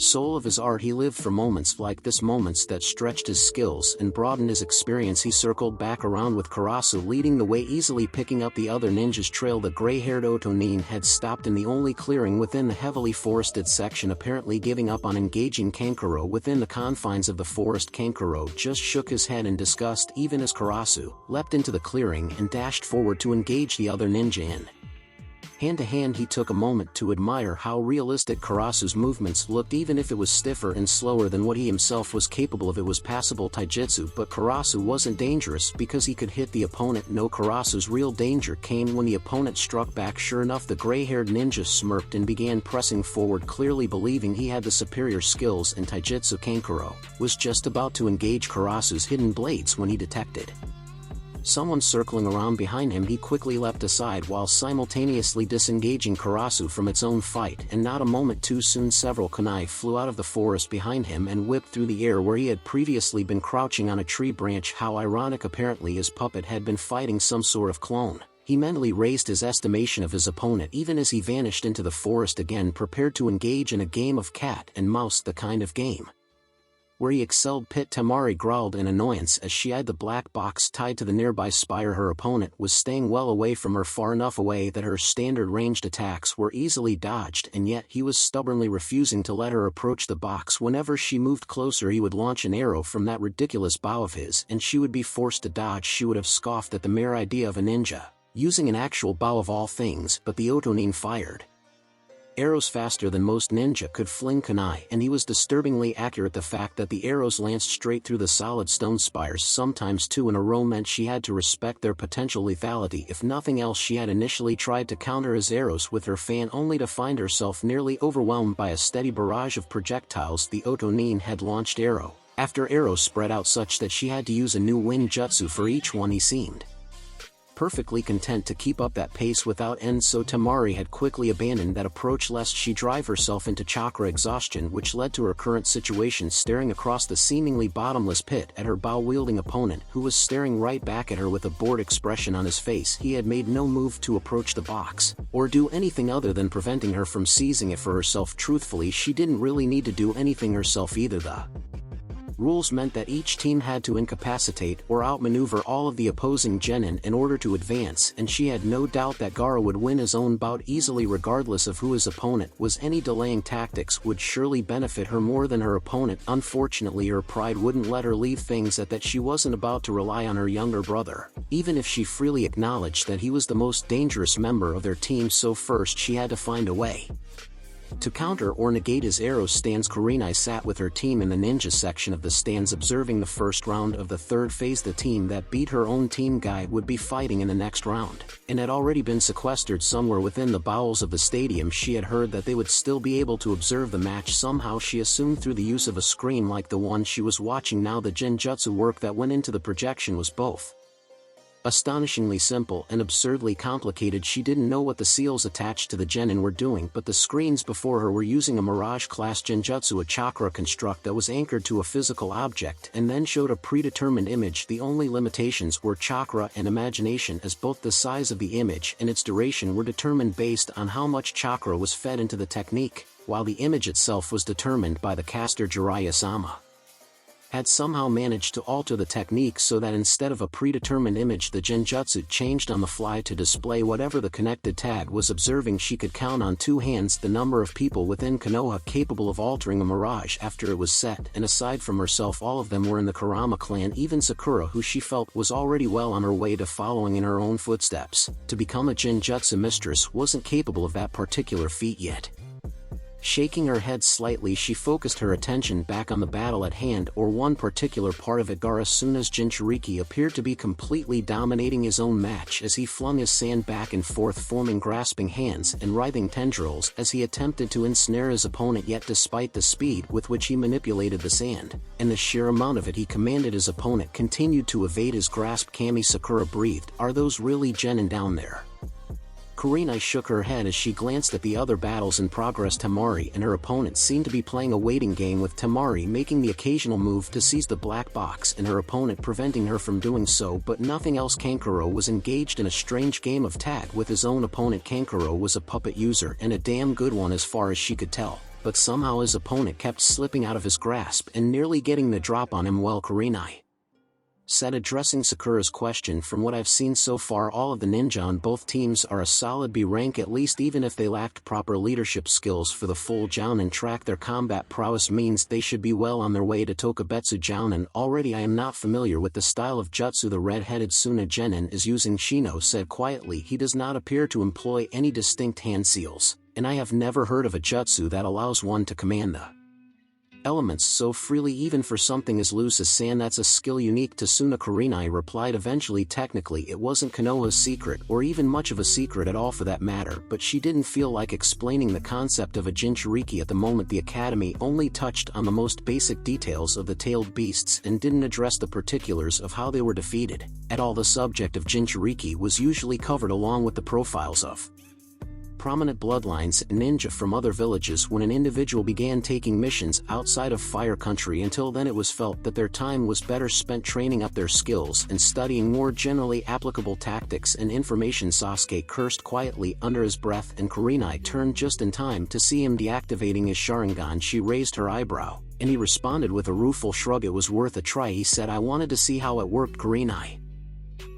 soul of his art. He lived for moments like this, moments that stretched his skills and broadened his experience. He circled back around with Karasu leading the way, easily picking up the other ninja's trail. The gray-haired Otonin had stopped in the only clearing within the heavily forested section, apparently giving up on engaging Kankuro within the confines of the forest. Kankuro just shook his head in disgust even as Karasu leapt into the clearing and dashed forward to engage the other ninja in hand to hand. He took a moment to admire how realistic Karasu's movements looked, even if it was stiffer and slower than what he himself was capable of. It was passable taijutsu, but Karasu wasn't dangerous because he could hit the opponent. No, Karasu's real danger came when the opponent struck back. Sure enough, the gray-haired ninja smirked and began pressing forward, clearly believing he had the superior skills in taijutsu. Kankuro was just about to engage Karasu's hidden blades when he detected someone circling around behind him. He quickly leapt aside while simultaneously disengaging Karasu from its own fight, and not a moment too soon several kunai flew out of the forest behind him and whipped through the air where he had previously been crouching on a tree branch. How ironic, apparently his puppet had been fighting some sort of clone. He mentally raised his estimation of his opponent even as he vanished into the forest again, prepared to engage in a game of cat and mouse, the kind of game where he excelled. Pit Tamari growled in annoyance as she eyed the black box tied to the nearby spire. Her opponent was staying well away from her, far enough away that her standard ranged attacks were easily dodged, and yet he was stubbornly refusing to let her approach the box. Whenever she moved closer, he would launch an arrow from that ridiculous bow of his, and she would be forced to dodge. She would have scoffed at the mere idea of a ninja using an actual bow of all things, but the Otonin fired arrows faster than most ninja could fling kunai, and he was disturbingly accurate. The fact that the arrows lanced straight through the solid stone spires, sometimes two in a row, meant she had to respect their potential lethality. If nothing else, she had initially tried to counter his arrows with her fan, only to find herself nearly overwhelmed by a steady barrage of projectiles. The Otonin had launched arrow after arrow spread out such that she had to use a new wind jutsu for each one. He seemed perfectly content to keep up that pace without end, so Tamari had quickly abandoned that approach lest she drive herself into chakra exhaustion, which led to her current situation, staring across the seemingly bottomless pit at her bow-wielding opponent, who was staring right back at her with a bored expression on his face. He had made no move to approach the box or do anything other than preventing her from seizing it for herself. Truthfully, she didn't really need to do anything herself either. The rules meant that each team had to incapacitate or outmaneuver all of the opposing genin in order to advance, and she had no doubt that Gaara would win his own bout easily regardless of who his opponent was. Any delaying tactics would surely benefit her more than her opponent. Unfortunately, her pride wouldn't let her leave things at that. She wasn't about to rely on her younger brother, even if she freely acknowledged that he was the most dangerous member of their team. So first she had to find a way to counter or negate his arrow stands. Kurenai sat with her team in the ninja section of the stands, observing the first round of the third phase. The team that beat her own team guy would be fighting in the next round, and had already been sequestered somewhere within the bowels of the stadium. She had heard that they would still be able to observe the match. Somehow she assumed through the use of a screen like the one she was watching now. The genjutsu work that went into the projection was both astonishingly simple and absurdly complicated. She didn't know what the seals attached to the genin were doing, but the screens before her were using a Mirage-class genjutsu, a chakra construct that was anchored to a physical object and then showed a predetermined image. The only limitations were chakra and imagination, as both the size of the image and its duration were determined based on how much chakra was fed into the technique, while the image itself was determined by the caster. Jiraiya-sama had somehow managed to alter the technique so that instead of a predetermined image, the genjutsu changed on the fly to display whatever the connected tag was observing. She could count on two hands the number of people within Konoha capable of altering a mirage after it was set, and aside from herself, all of them were in the Kurama clan. Even Sakura, who she felt was already well on her way to following in her own footsteps to become a genjutsu mistress, wasn't capable of that particular feat yet. Shaking her head slightly, she focused her attention back on the battle at hand, or one particular part of it. Garasuna's Jinchuriki appeared to be completely dominating his own match as he flung his sand back and forth, forming grasping hands and writhing tendrils as he attempted to ensnare his opponent. Yet despite the speed with which he manipulated the sand, and the sheer amount of it he commanded, his opponent continued to evade his grasp. Kami Sakura breathed, "Are those really genin down there?" Kurenai shook her head as she glanced at the other battles in progress. Temari and her opponent seemed to be playing a waiting game, with Temari making the occasional move to seize the black box and her opponent preventing her from doing so, but nothing else. Kankuro was engaged in a strange game of tag with his own opponent. Kankuro was a puppet user, and a damn good one as far as she could tell, but somehow his opponent kept slipping out of his grasp and nearly getting the drop on him. Well, Kurenai said, addressing Sakura's question, "From what I've seen so far, all of the ninja on both teams are a solid B rank at least. Even if they lacked proper leadership skills for the full Jounin track, their combat prowess means they should be well on their way to Tokubetsu Jounin. Already I am not familiar with the style of jutsu the red-headed Suna Genin is using," Shino said quietly. "He does not appear to employ any distinct hand seals, and I have never heard of a jutsu that allows one to command the elements so freely, even for something as loose as sand. That's a skill unique to Suna," Kurenai replied eventually. Technically it wasn't Konoha's secret, or even much of a secret at all for that matter, but she didn't feel like explaining the concept of a Jinchuriki at the moment. The academy only touched on the most basic details of the tailed beasts and didn't address the particulars of how they were defeated. At all, the subject of Jinchuriki was usually covered along with the profiles of prominent bloodlines and ninja from other villages when an individual began taking missions outside of Fire Country. Until then, it was felt that their time was better spent training up their skills and studying more generally applicable tactics and information. Sasuke cursed quietly under his breath, and Kurenai turned just in time to see him deactivating his Sharingan. She raised her eyebrow, and he responded with a rueful shrug. "It was worth a try," he said. "I wanted to see how it worked." Kurenai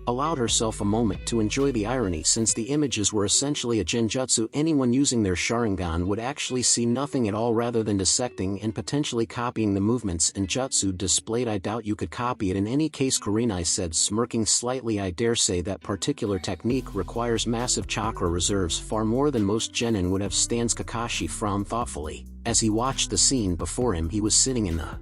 allowed herself a moment to enjoy the irony. Since the images were essentially a genjutsu, anyone using their Sharingan would actually see nothing at all rather than dissecting and potentially copying the movements and jutsu displayed. "I doubt you could copy it in any case," Kurenai said, smirking slightly. "I dare say that particular technique requires massive chakra reserves, far more than most genin would have." Stands Kakashi frowned thoughtfully. As he watched the scene before him, he was sitting in the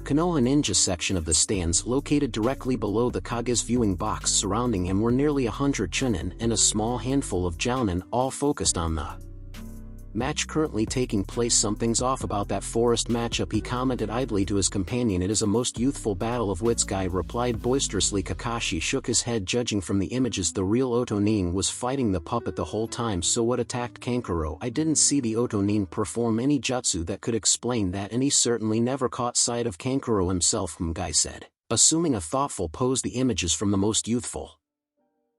Konoha ninja section of the stands, located directly below the Kage's viewing box. Surrounding him were nearly 100 chunin and a small handful of jounin, all focused on the match currently taking place. "Something's off about that forest matchup," he commented idly to his companion. "It is a most youthful battle of wits," Guy replied boisterously. Kakashi shook his head. "Judging from the images, the real Otonin was fighting the puppet the whole time." "So what attacked Kankuro?" "I didn't see the Otonin perform any jutsu that could explain that, and he certainly never caught sight of Kankuro himself," Guy said, assuming a thoughtful pose. "The images from the most youthful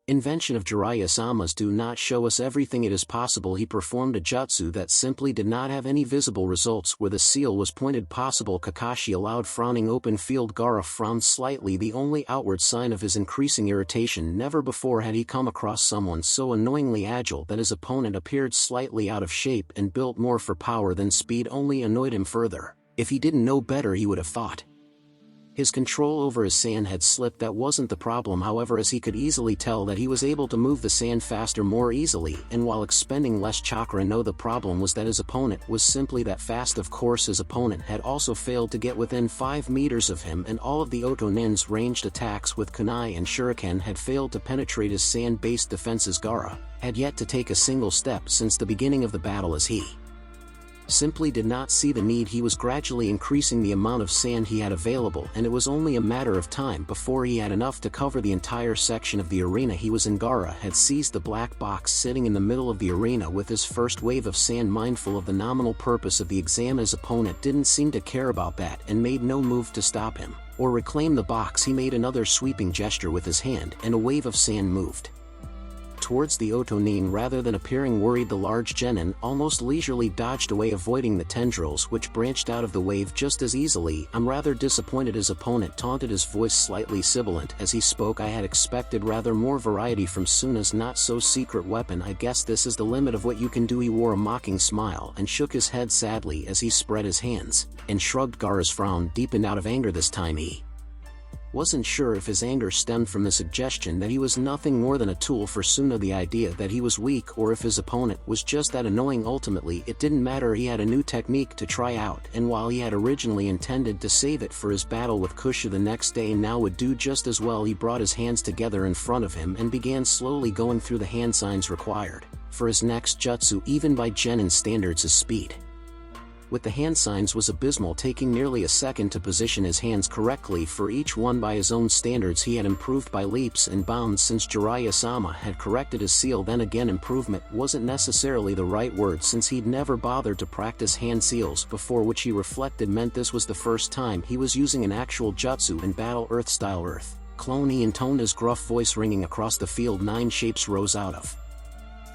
invention of Jiraiya-sama's do not show us everything. It is possible he performed a jutsu that simply did not have any visible results where the seal was pointed." "Possible," Kakashi allowed, frowning. Open field. Gaara frowned slightly, the only outward sign of his increasing irritation. Never before had he come across someone so annoyingly agile that his opponent appeared slightly out of shape and built more for power than speed only annoyed him further. If he didn't know better, he would have thought his control over his sand had slipped. That wasn't the problem, however, as he could easily tell that he was able to move the sand faster, more easily, and while expending less chakra. No, the problem was that his opponent was simply that fast. Of course, his opponent had also failed to get within 5 meters of him, and all of the Otonin's ranged attacks with kunai and shuriken had failed to penetrate his sand-based defenses. Gaara had yet to take a single step since the beginning of the battle, as he simply did not see the need. He was gradually increasing the amount of sand he had available, and it was only a matter of time before he had enough to cover the entire section of the arena he was in. Gaara had seized the black box sitting in the middle of the arena with his first wave of sand. Mindful of the nominal purpose of the exam, his opponent didn't seem to care about that and made no move to stop him or reclaim the box. He made another sweeping gesture with his hand, and a wave of sand moved towards the Otonin. Rather than appearing worried, the large genin almost leisurely dodged away, avoiding the tendrils which branched out of the wave just as easily. "I'm rather disappointed," his opponent taunted, his voice slightly sibilant as he spoke. "I had expected rather more variety from Suna's not-so-secret weapon. I guess this is the limit of what you can do." He wore a mocking smile and shook his head sadly as he spread his hands and shrugged. Gaara's frown deepened. Out of anger this time, he Wasn't sure if his anger stemmed from the suggestion that he was nothing more than a tool for Suna, the idea that he was weak, or if his opponent was just that annoying. Ultimately it didn't matter, he had a new technique to try out, and while he had originally intended to save it for his battle with Kusha the next day, now would do just as well. He brought his hands together in front of him and began slowly going through the hand signs required for his next jutsu, even by Genin standards. His speed with the hand signs was abysmal, taking nearly a second to position his hands correctly for each one. By his own standards he had improved by leaps and bounds since Jiraiya-sama had corrected his seal. Then again, improvement wasn't necessarily the right word, since he'd never bothered to practice hand seals before, which he reflected meant this was the first time he was using an actual jutsu in battle. Earth-style Earth Clone, he intoned, his gruff voice ringing across the field. 9 shapes rose out of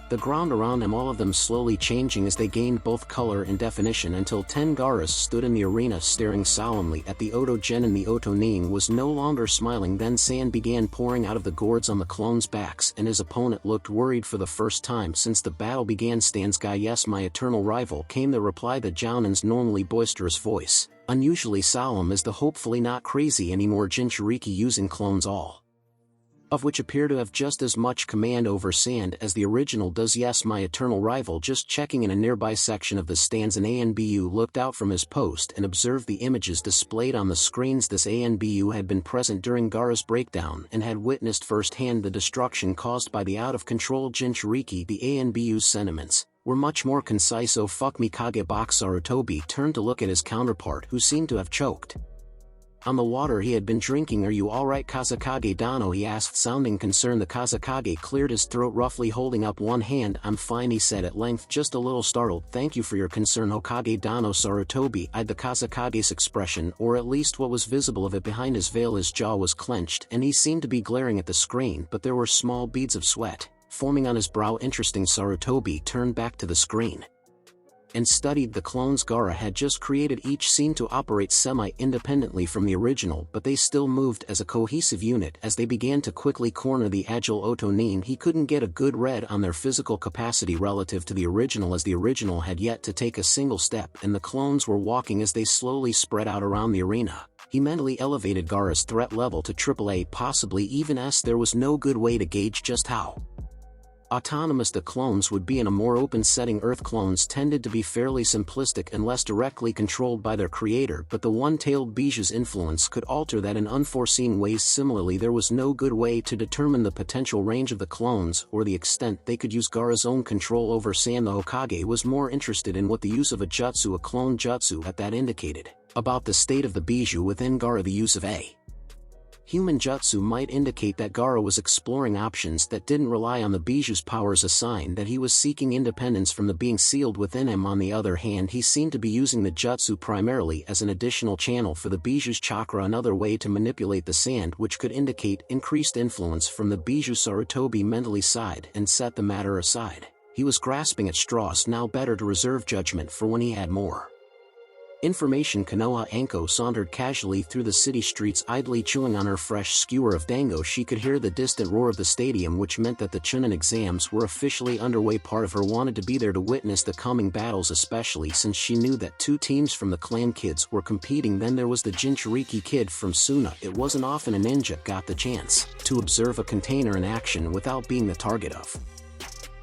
the ground around him, all of them slowly changing as they gained both color and definition, until 10 Garas stood in the arena staring solemnly at the Oto Genin. The Oto Nin was no longer smiling. Then sand began pouring out of the gourds on the clones' backs, and his opponent looked worried. For the first time since the battle began, "Stands guy, yes, my eternal rival," came the reply. The Jounin's normally boisterous voice, unusually solemn, as the hopefully not crazy anymore Jinchuriki using clones, all of which appear to have just as much command over sand as the original does. "Yes, my eternal rival." Just checking in a nearby section of the stands, an ANBU looked out from his post and observed the images displayed on the screens. This ANBU had been present during Gaara's breakdown and had witnessed firsthand the destruction caused by the out-of-control Jinchuriki. The ANBU's sentiments were much more concise. "Oh fuck me, Kagebok." Sarutobi turned to look at his counterpart, who seemed to have choked on the water he had been drinking. "Are you alright, Kazekage Dano?" he asked, sounding concerned. The Kazekage cleared his throat roughly, holding up one hand. "I'm fine," he said at length, just a little startled. "Thank you for your concern, Hokage Dano." Sarutobi eyed the Kazekage's expression, or at least what was visible of it behind his veil. His jaw was clenched, and he seemed to be glaring at the screen, but there were small beads of sweat forming on his brow. "Interesting." Sarutobi turned back to the screen and studied the clones Gaara had just created. Each seemed to operate semi-independently from the original, but they still moved as a cohesive unit. As they began to quickly corner the agile Oto Nin, he couldn't get a good read on their physical capacity relative to the original, as the original had yet to take a single step and the clones were walking as they slowly spread out around the arena. He mentally elevated Gaara's threat level to AAA, possibly even S. There was no good way to gauge just how autonomous the clones would be in a more open setting. Earth clones tended to be fairly simplistic and less directly controlled by their creator, but the one-tailed Biju's influence could alter that in unforeseen ways. Similarly, there was no good way to determine the potential range of the clones or the extent they could use Gaara's own control over sand. The Hokage was more interested in what the use of a jutsu, a clone jutsu, at that indicated about the state of the Biju within Gaara. The use of a human jutsu might indicate that Gaara was exploring options that didn't rely on the Biju's powers, a sign that he was seeking independence from the being sealed within him. On the other hand, he seemed to be using the jutsu primarily as an additional channel for the Biju's chakra, another way to manipulate the sand, which could indicate increased influence from the Biju. Sarutobi mentally sighed and set the matter aside. He was grasping at straws now, better to reserve judgment for when he had more information. Konoha Anko sauntered casually through the city streets, idly chewing on her fresh skewer of dango. She could hear the distant roar of the stadium, which meant that the Chunin exams were officially underway. Part of her wanted to be there to witness the coming battles, especially since she knew that 2 teams from the clan kids were competing. Then there was the Jinchuriki kid from Suna. It wasn't often a ninja got the chance to observe a container in action without being the target of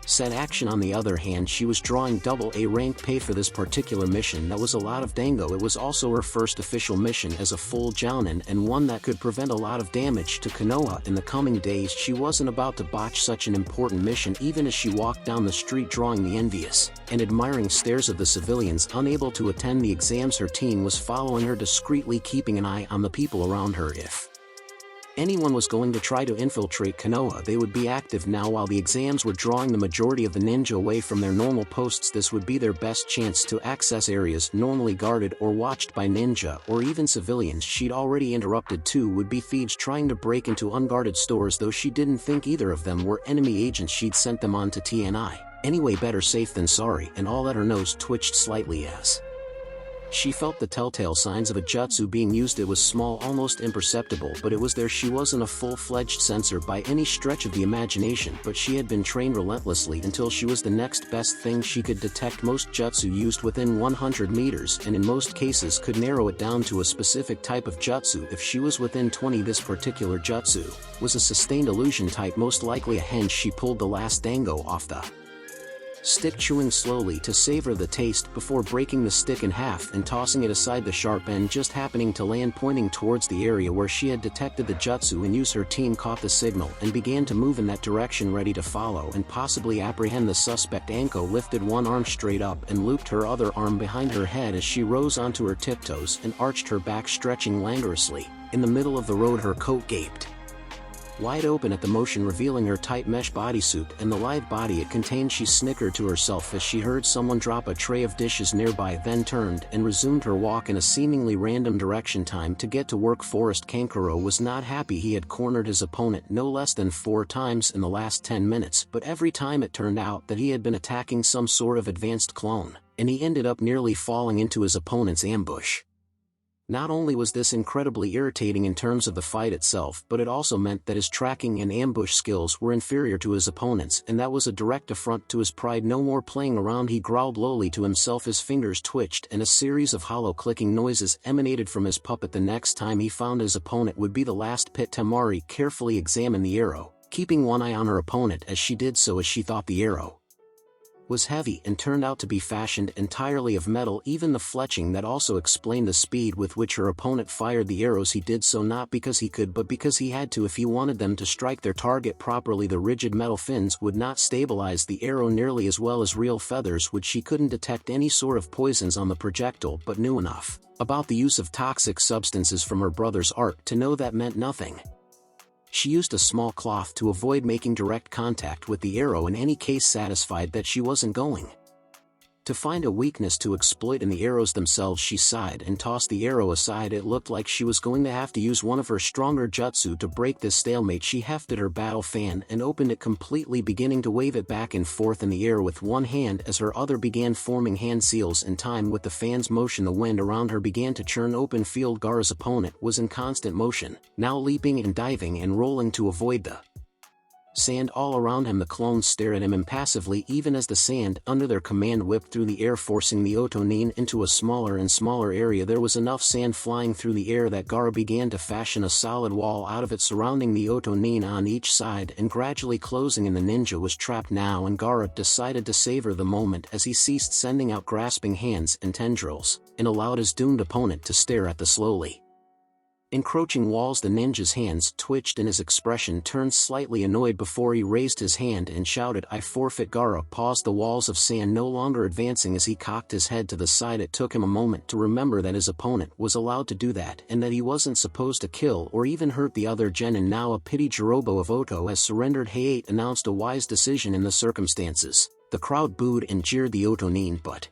said action. On the other hand, she was drawing AA rank pay for this particular mission. That was a lot of dango. It was also her first official mission as a full jounin, and one that could prevent a lot of damage to Konoha in the coming days. She wasn't about to botch such an important mission, even as she walked down the street drawing the envious and admiring stares of the civilians unable to attend the exams. Her team was following her discreetly, keeping an eye on the people around her. If anyone was going to try to infiltrate Konoha, they would be active now. While the exams were drawing the majority of the ninja away from their normal posts, this would be their best chance to access areas normally guarded or watched by ninja or even civilians. She'd already interrupted 2 would-be thieves trying to break into unguarded stores, though she didn't think either of them were enemy agents. She'd sent them on to TNI anyway. Better safe than sorry, and all that. Her nose twitched slightly as She felt the telltale signs of a jutsu being used. It was small, almost imperceptible, but it was there. She wasn't a full-fledged sensor by any stretch of the imagination, but she had been trained relentlessly until she was the next best thing. She could detect most jutsu used within 100 meters and in most cases could narrow it down to a specific type of jutsu if she was within 20. This particular jutsu was a sustained illusion type, most likely a henge. She pulled the last dango off the stick, chewing slowly to savor the taste before breaking the stick in half and tossing it aside, the sharp end just happening to land pointing towards the area where she had detected the jutsu and use. Her team caught the signal and began to move in that direction, ready to follow and possibly apprehend the suspect. Anko lifted one arm straight up and looped her other arm behind her head as she rose onto her tiptoes and arched her back, stretching languorously. In the middle of the road, her coat gaped wide open at the motion, revealing her tight mesh bodysuit and the lithe body it contained. She snickered to herself as she heard someone drop a tray of dishes nearby, then turned and resumed her walk in a seemingly random direction. Time to get to work. Forest Kankuro was not happy. He had cornered his opponent no less than 4 times in the last 10 minutes, but every time it turned out that he had been attacking some sort of advanced clone, and he ended up nearly falling into his opponent's ambush. Not only was this incredibly irritating in terms of the fight itself, but it also meant that his tracking and ambush skills were inferior to his opponent's, and that was a direct affront to his pride. No more playing around, he growled lowly to himself. His fingers twitched and a series of hollow clicking noises emanated from his puppet. The next time he found his opponent would be the last pit. Temari carefully examined the arrow, keeping one eye on her opponent as she did so, as she thought the arrow was heavy and turned out to be fashioned entirely of metal. Even the fletching that also explained the speed with which her opponent fired the arrows. He did so not because he could, but because he had to if he wanted them to strike their target properly. The rigid metal fins would not stabilize the arrow nearly as well as real feathers would. She couldn't detect any sort of poisons on the projectile, but knew enough about the use of toxic substances from her brother's art to know that meant nothing. She used a small cloth to avoid making direct contact with the arrow, in any case satisfied that she wasn't going to find a weakness to exploit in the arrows themselves. She sighed and tossed the arrow aside. It looked like she was going to have to use one of her stronger jutsu to break this stalemate. She hefted her battle fan and opened it completely, beginning to wave it back and forth in the air with one hand as her other began forming hand seals in time with the fan's motion. The wind around her began to churn. Open field. Gaara's opponent was in constant motion, now leaping and diving and rolling to avoid the sand all around him. The clones stared at him impassively, even as the sand under their command whipped through the air, forcing the Otonin into a smaller and smaller area. There was enough sand flying through the air that Gaara began to fashion a solid wall out of it, surrounding the Otonin on each side and gradually closing in. The ninja was trapped now, and Gaara decided to savor the moment as he ceased sending out grasping hands and tendrils, and allowed his doomed opponent to stare at the slowly encroaching walls. The ninja's hands twitched and his expression turned slightly annoyed before he raised his hand and shouted, "I forfeit." Gaara paused, the walls of sand no longer advancing as he cocked his head to the side. It took him a moment to remember that his opponent was allowed to do that and that he wasn't supposed to kill or even hurt the other genin. Now a pity Jirobo of Oto has surrendered. Hayate announced a wise decision in the circumstances. The crowd booed and jeered the Otonin, but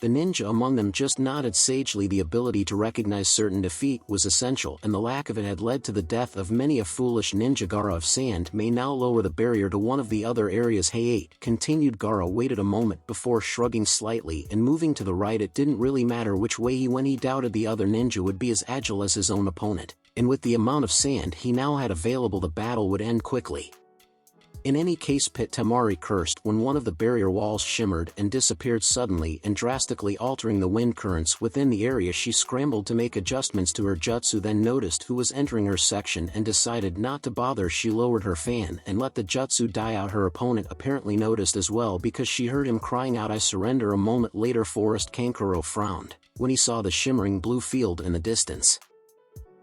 the ninja among them just nodded sagely. The ability to recognize certain defeat was essential, and the lack of it had led to the death of many a foolish ninja. Gaara of Sand may now lower the barrier to one of the other areas. Hayate continued. Gaara waited a moment before shrugging slightly and moving to the right. It didn't really matter which way he went. He doubted the other ninja would be as agile as his own opponent, and with the amount of sand he now had available, the battle would end quickly. In any case, Pit Temari cursed when one of the barrier walls shimmered and disappeared suddenly and drastically altering the wind currents within the area. She scrambled to make adjustments to her jutsu, then noticed who was entering her section and decided not to bother. She lowered her fan and let the jutsu die out. Her opponent apparently noticed as well because she heard him crying out, "I surrender." A moment later, Forest Kankuro frowned when he saw the shimmering blue field in the distance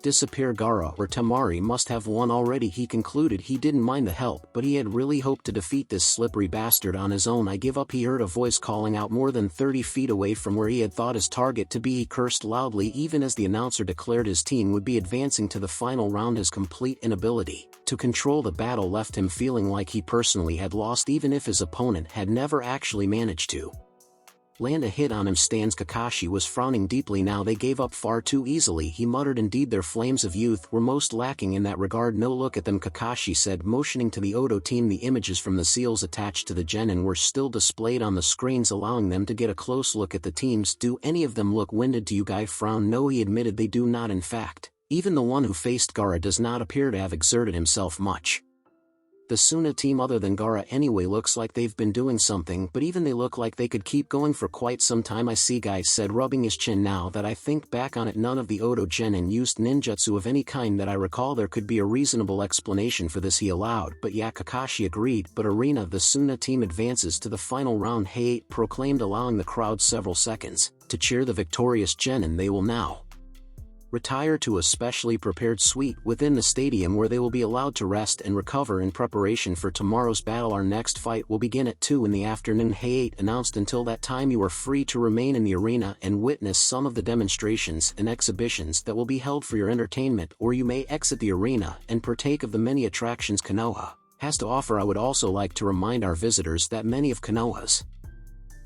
disappear. Gaara or Temari must have won already. He concluded. He didn't mind the help, but he had really hoped to defeat this slippery bastard on his own. "I give up." He heard a voice calling out more than 30 feet away from where he had thought his target to be. He cursed loudly even as the announcer declared his team would be advancing to the final round. His complete inability to control the battle left him feeling like he personally had lost, even if his opponent had never actually managed to Land a hit on him. Stands Kakashi was frowning deeply. Now they gave up far too easily, he muttered. Indeed, their flames of youth were most lacking in that regard. No, look at them, Kakashi said, motioning to the Odo team. The images from the seals attached to the genin were still displayed on the screens, allowing them to get a close look at the teams. Do any of them look winded to you? Guy frowned. No, he admitted, they do not. In fact, even the one who faced Gaara does not appear to have exerted himself much. The Suna team, other than Gaara anyway, looks like they've been doing something, but even they look like they could keep going for quite some time. I see, Guy said, rubbing his chin. Now that I think back on it, none of the Odo genin used ninjutsu of any kind that I recall. There could be a reasonable explanation for this, he allowed. But yeah, Kakashi agreed. But Arena, the Suna team advances to the final round, Hey, proclaimed, allowing the crowd several seconds to cheer the victorious genin. They will now retire to a specially prepared suite within the stadium where they will be allowed to rest and recover in preparation for tomorrow's battle. Our next fight will begin at 2 in the afternoon, Hey announced. Until that time you are free to remain in the arena and witness some of the demonstrations and exhibitions that will be held for your entertainment, or you may exit the arena and partake of the many attractions Konoha has to offer. I would also like to remind our visitors that many of Konoha's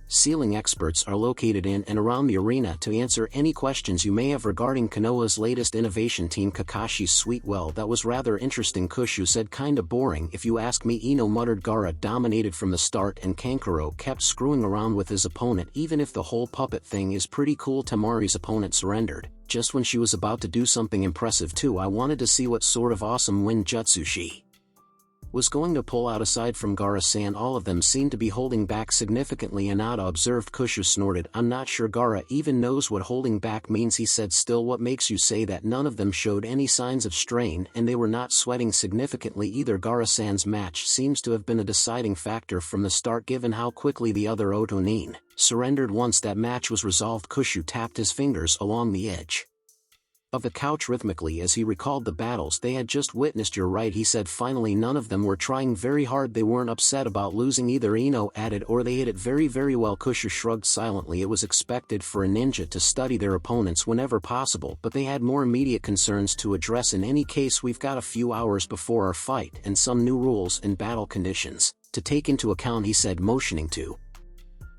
sealing experts are located in and around the arena to answer any questions you may have regarding Konoha's latest innovation. Team Kakashi's suite. Well, that was rather interesting, Kushu said. Kinda boring if you ask me, Ino muttered. Gaara dominated from the start and Kankuro kept screwing around with his opponent. Even if the whole puppet thing is pretty cool, Tamari's opponent surrendered just when she was about to do something impressive too. I wanted to see what sort of awesome wind jutsu she was going to pull out. Aside from Gaara-san, all of them seemed to be holding back significantly. Anata observed. Kushu snorted. I'm not sure Gaara even knows what holding back means, he said. Still, what makes you say that? None of them showed any signs of strain, and they were not sweating significantly either. Gaara-san's match seems to have been a deciding factor from the start, given how quickly the other Otonin surrendered once that match was resolved. Kushu tapped his fingers along the edge of the couch rhythmically as he recalled the battles they had just witnessed. You're right, he said finally. None of them were trying very hard. They weren't upset about losing either, Ino added, or they hit it very well. Kushu shrugged silently. It was expected for a ninja to study their opponents whenever possible, but they had more immediate concerns to address. In any case, we've got a few hours before our fight and some new rules and battle conditions to take into account, he said, motioning to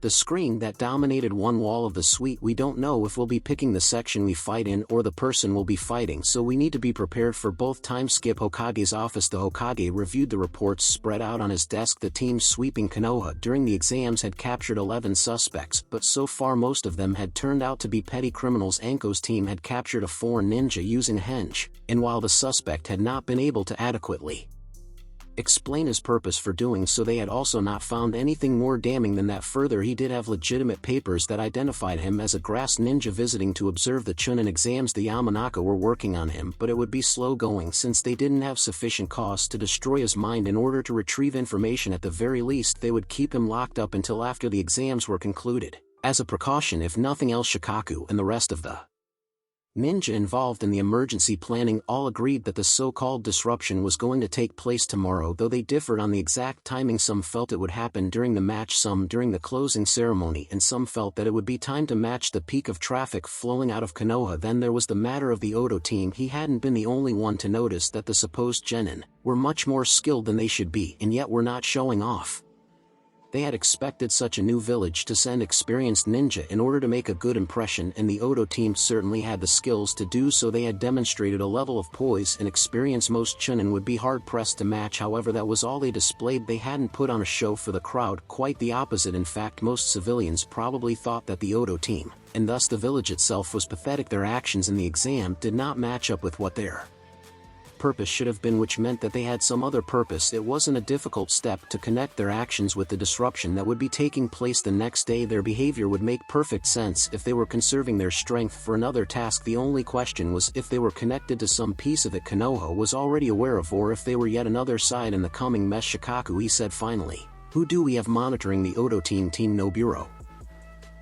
the screen that dominated one wall of the suite. We don't know if we'll be picking the section we fight in or the person we'll be fighting, so we need to be prepared for both. Time skip. Hokage's office. The Hokage reviewed the reports spread out on his desk. The team sweeping Konoha during the exams had captured 11 suspects, but so far most of them had turned out to be petty criminals. Anko's team had captured a foreign ninja using henge, and while the suspect had not been able to adequately explain his purpose for doing so, they had also not found anything more damning than that. Further, he did have legitimate papers that identified him as a grass ninja visiting to observe the Chunin exams. The Yamanaka were working on him, but it would be slow going since they didn't have sufficient costs to destroy his mind. In order to retrieve information, at the very least they would keep him locked up until after the exams were concluded. As a precaution, if nothing else, Shikaku and the rest of the ninja involved in the emergency planning all agreed that the so-called disruption was going to take place tomorrow, though they differed on the exact timing. Some felt it would happen during the match, some during the closing ceremony, and some felt that it would be time to match the peak of traffic flowing out of Konoha. Then there was the matter of the Odo team. He hadn't been the only one to notice that the supposed genin were much more skilled than they should be, and yet were not showing off. They had expected such a new village to send experienced ninja in order to make a good impression, and the Odo team certainly had the skills to do so. They had demonstrated a level of poise and experience most Chunin would be hard-pressed to match. However, that was all they displayed. They hadn't put on a show for the crowd, quite the opposite. In fact, most civilians probably thought that the Odo team, and thus the village itself, was pathetic. Their actions in the exam did not match up with what their purpose should have been, which meant that they had some other purpose. It wasn't a difficult step to connect their actions with the disruption that would be taking place the next day. Their behavior would make perfect sense if they were conserving their strength for another task. The only question was if they were connected to some piece of it Konoha was already aware of, or if they were yet another side in the coming mess. Shikaku, he said finally, who do we have monitoring the Odo team? Team Noburo,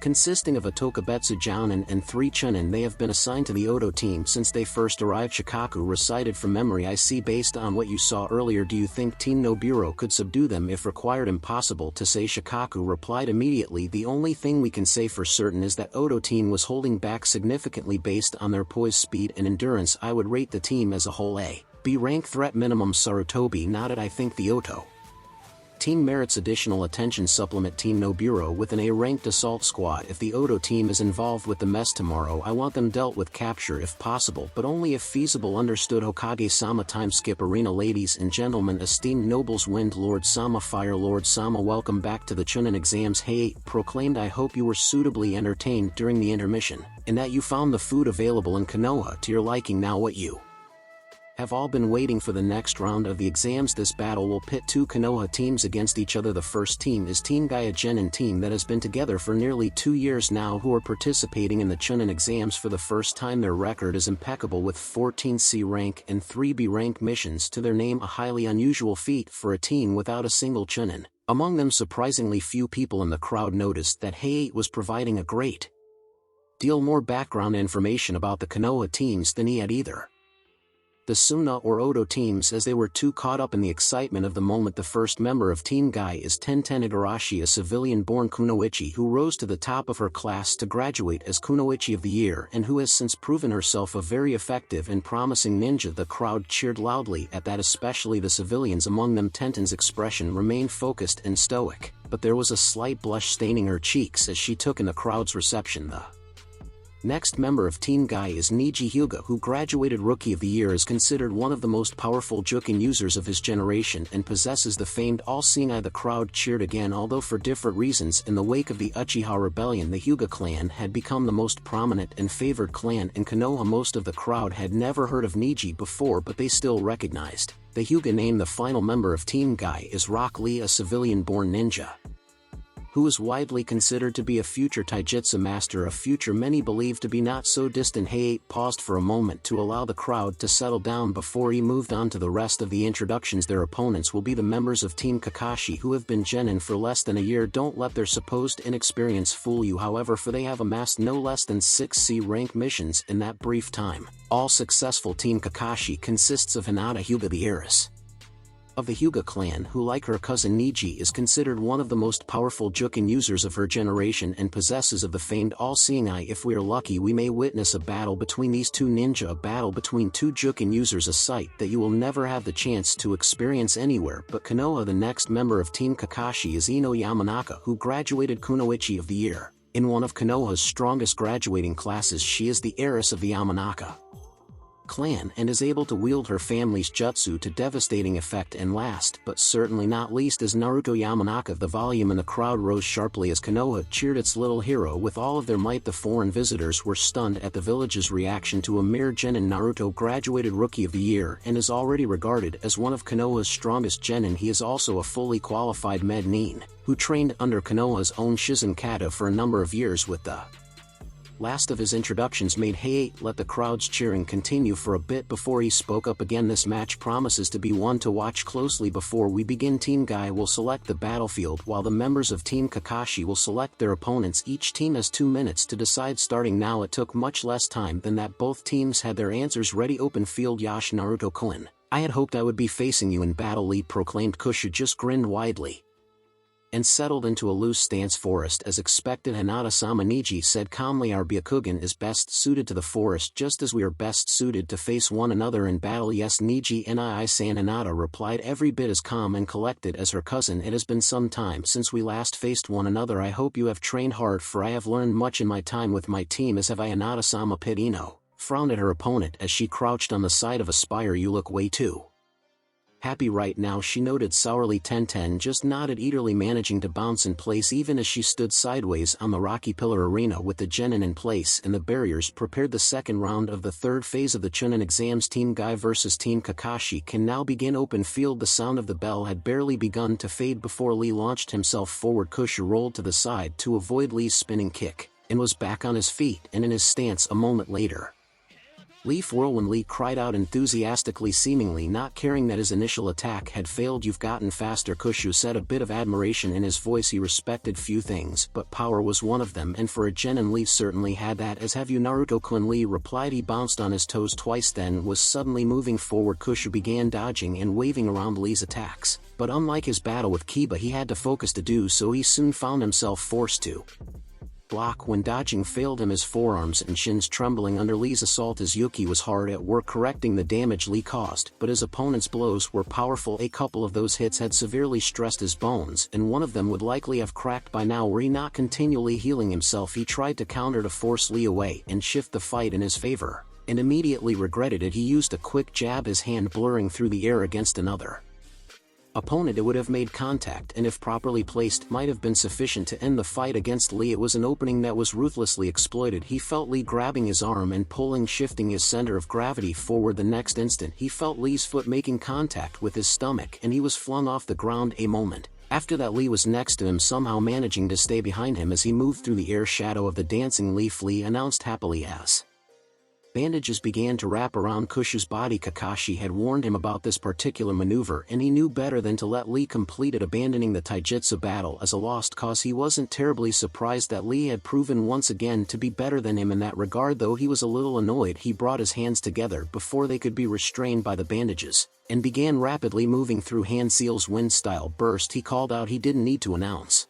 consisting of a Tokubetsu Jounin and 3 Chunin. They have been assigned to the Odo team since they first arrived. Shikaku recited from memory. I see. Based on what you saw earlier, do you think Team Noburo could subdue them if required? Impossible to say, Shikaku replied immediately. The only thing we can say for certain is that Odo team was holding back significantly based on their poise, speed, and endurance. I would rate the team as a whole a B rank threat minimum. Sarutobi nodded. I think the Odo Team merits additional attention. Supplement Team Noburo with an A-ranked assault squad. If the Odo team is involved with the mess tomorrow, I want them dealt with capture if possible, but only if feasible. Understood. Hokage-sama. Time skip arena. Ladies and gentlemen, esteemed nobles, Wind Lord Sama, Fire Lord Sama, welcome back to the Chunin exams. Hey, proclaimed. I hope you were suitably entertained during the intermission, and that you found the food available in Konoha to your liking. Now what you have all been waiting for, the next round of the exams. This battle will pit two Konoha teams against each other. The first team is Team Gaia, Genin team that has been together for nearly 2 years now, who are participating in the Chunin exams for the first time. Their record is impeccable with 14 C rank and 3 B rank missions to their name, a highly unusual feat for a team without a single Chunin. Among them, surprisingly few people in the crowd noticed that Hey was providing a great deal more background information about the Konoha teams than he had either. The Suna or Odo teams, as they were too caught up in the excitement of the moment. The first member of Team Gai is Tenten Igarashi, a civilian-born kunoichi who rose to the top of her class to graduate as Kunoichi of the Year and who has since proven herself a very effective and promising ninja. The crowd cheered loudly at that, especially the civilians. Among them, Tenten's expression remained focused and stoic, but there was a slight blush staining her cheeks as she took in the crowd's reception. The next member of Team Gai is Niji Hyuga, who graduated Rookie of the Year, is considered one of the most powerful Jukin users of his generation and possesses the famed all-seeing eye. The crowd cheered again, although for different reasons. In the wake of the Uchiha Rebellion, the Hyuga clan had become the most prominent and favored clan in Konoha. Most of the crowd had never heard of Niji before, but they still recognized the Hyuga name. The final member of Team Gai is Rock Lee, a civilian-born ninja who is widely considered to be a future taijutsu master, a future many believe to be not so distant. Hey paused for a moment to allow the crowd to settle down before he moved on to the rest of the introductions. Their opponents will be the members of Team Kakashi, who have been genin for less than a year. Don't let their supposed inexperience fool you, however, for they have amassed no less than 6 C rank missions in that brief time. All successful. Team Kakashi consists of Hinata Hyuga, the heiress of the Hyuga clan, who, like her cousin Niji, is considered one of the most powerful Jukin users of her generation and possesses of the famed all-seeing eye. If we are lucky, we may witness a battle between these two ninja, a battle between two Jukin users, a sight that you will never have the chance to experience anywhere but Konoha. The next member of Team Kakashi is Ino Yamanaka, who graduated Kunoichi of the Year in one of Konoha's strongest graduating classes. She is the heiress of the Yamanaka clan and is able to wield her family's jutsu to devastating effect. And last but certainly not least is Naruto Yamanaka. The volume in the crowd rose sharply as Konoha cheered its little hero with all of their might. The foreign visitors were stunned at the village's reaction to a mere genin. Naruto graduated Rookie of the Year and is already regarded as one of Konoha's strongest genin. He is also a fully qualified med nin, who trained under Konoha's own Shizen Kata for a number of years. With the last of his introductions made, Hey let the crowd's cheering continue for a bit before he spoke up again. This match promises to be one to watch closely. Before we begin, Team Gai will select the battlefield while the members of Team Kakashi will select their opponents. Each team has 2 minutes to decide. Starting now. It took much less time than that. Both teams had their answers ready. Open field. Yash. Naruto-kun, I had hoped I would be facing you in battle, Lee proclaimed. Kushu just grinned widely and settled into a loose stance. Forest, as expected. Hinata-sama. Niji said calmly, our Byakugan is best suited to the forest, just as we are best suited to face one another in battle. Yes, Niji Nii-san. Hinata replied, every bit as calm and collected as her cousin. It has been some time since we last faced one another. I hope you have trained hard, for I have learned much in my time with my team, as have I. Hinata-sama. Pitino frowned at her opponent as she crouched on the side of a spire. You look way too happy right now, she noted sourly. Tenten just nodded, eagerly managing to bounce in place even as she stood sideways on the rocky pillar arena with the genin in place and the barriers prepared. The second round of the third phase of the Chunin exams, Team Gai versus Team Kakashi, can now begin. Open field. The sound of the bell had barely begun to fade before Lee launched himself forward. Kushu rolled to the side to avoid Lee's spinning kick and was back on his feet and in his stance a moment later. Leaf Whirlwind. Lee cried out enthusiastically, seemingly not caring that his initial attack had failed. You've gotten faster, Kushu said, a bit of admiration in his voice. He respected few things, but power was one of them, and for a genin Lee certainly had that. As have you, Naruto-kun, Lee replied. He bounced on his toes twice, then was suddenly moving forward. Kushu began dodging and waving around Lee's attacks, but unlike his battle with Kiba, he had to focus to do so. He soon found himself forced to block when dodging failed him, his forearms and shins trembling under Lee's assault as Yuki was hard at work correcting the damage Lee caused, but his opponent's blows were powerful. A couple of those hits had severely stressed his bones, and one of them would likely have cracked by now were he not continually healing himself. He tried to counter to force Lee away and shift the fight in his favor, and immediately regretted it. He used a quick jab, his hand blurring through the air against another opponent. It would have made contact, and if properly placed might have been sufficient to end the fight against Lee. It was an opening that was ruthlessly exploited. He felt Lee grabbing his arm and pulling, shifting his center of gravity forward. The next instant he felt Lee's foot making contact with his stomach and he was flung off the ground. A moment after that, Lee was next to him, somehow managing to stay behind him as he moved through the air. Shadow of the dancing leaf, Lee announced happily as bandages began to wrap around Kushu's body. Kakashi had warned him about this particular maneuver, and he knew better than to let Lee complete it, abandoning the taijutsu battle as a lost cause. He wasn't terribly surprised that Lee had proven once again to be better than him in that regard, though he was a little annoyed. He brought his hands together before they could be restrained by the bandages, and began rapidly moving through hand seals. Wind style burst, he called out. He didn't need to announce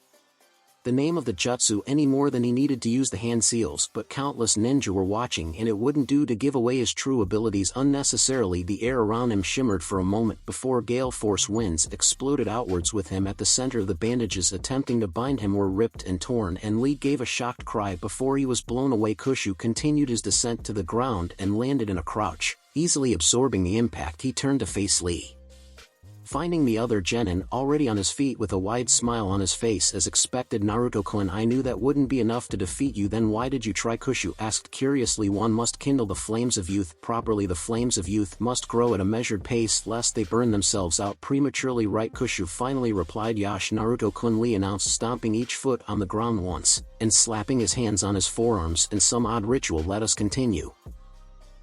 the name of the jutsu any more than he needed to use the hand seals, but countless ninja were watching, and it wouldn't do to give away his true abilities unnecessarily. The air around him shimmered for a moment before gale force winds exploded outwards with him at the center. Of the bandages attempting to bind him were ripped and torn, and Lee gave a shocked cry before he was blown away. Kushu continued his descent to the ground and landed in a crouch, easily absorbing the impact. He turned to face Lee, finding the other genin already on his feet with a wide smile on his face. As expected, Naruto-kun, I knew that wouldn't be enough to defeat you. Then why did you try? Kushu asked curiously. One must kindle the flames of youth properly. The flames of youth must grow at a measured pace lest they burn themselves out prematurely. Right, Kushu finally replied. Yash, Naruto-kun, Lee announced, stomping each foot on the ground once and slapping his hands on his forearms in some odd ritual. Let us continue.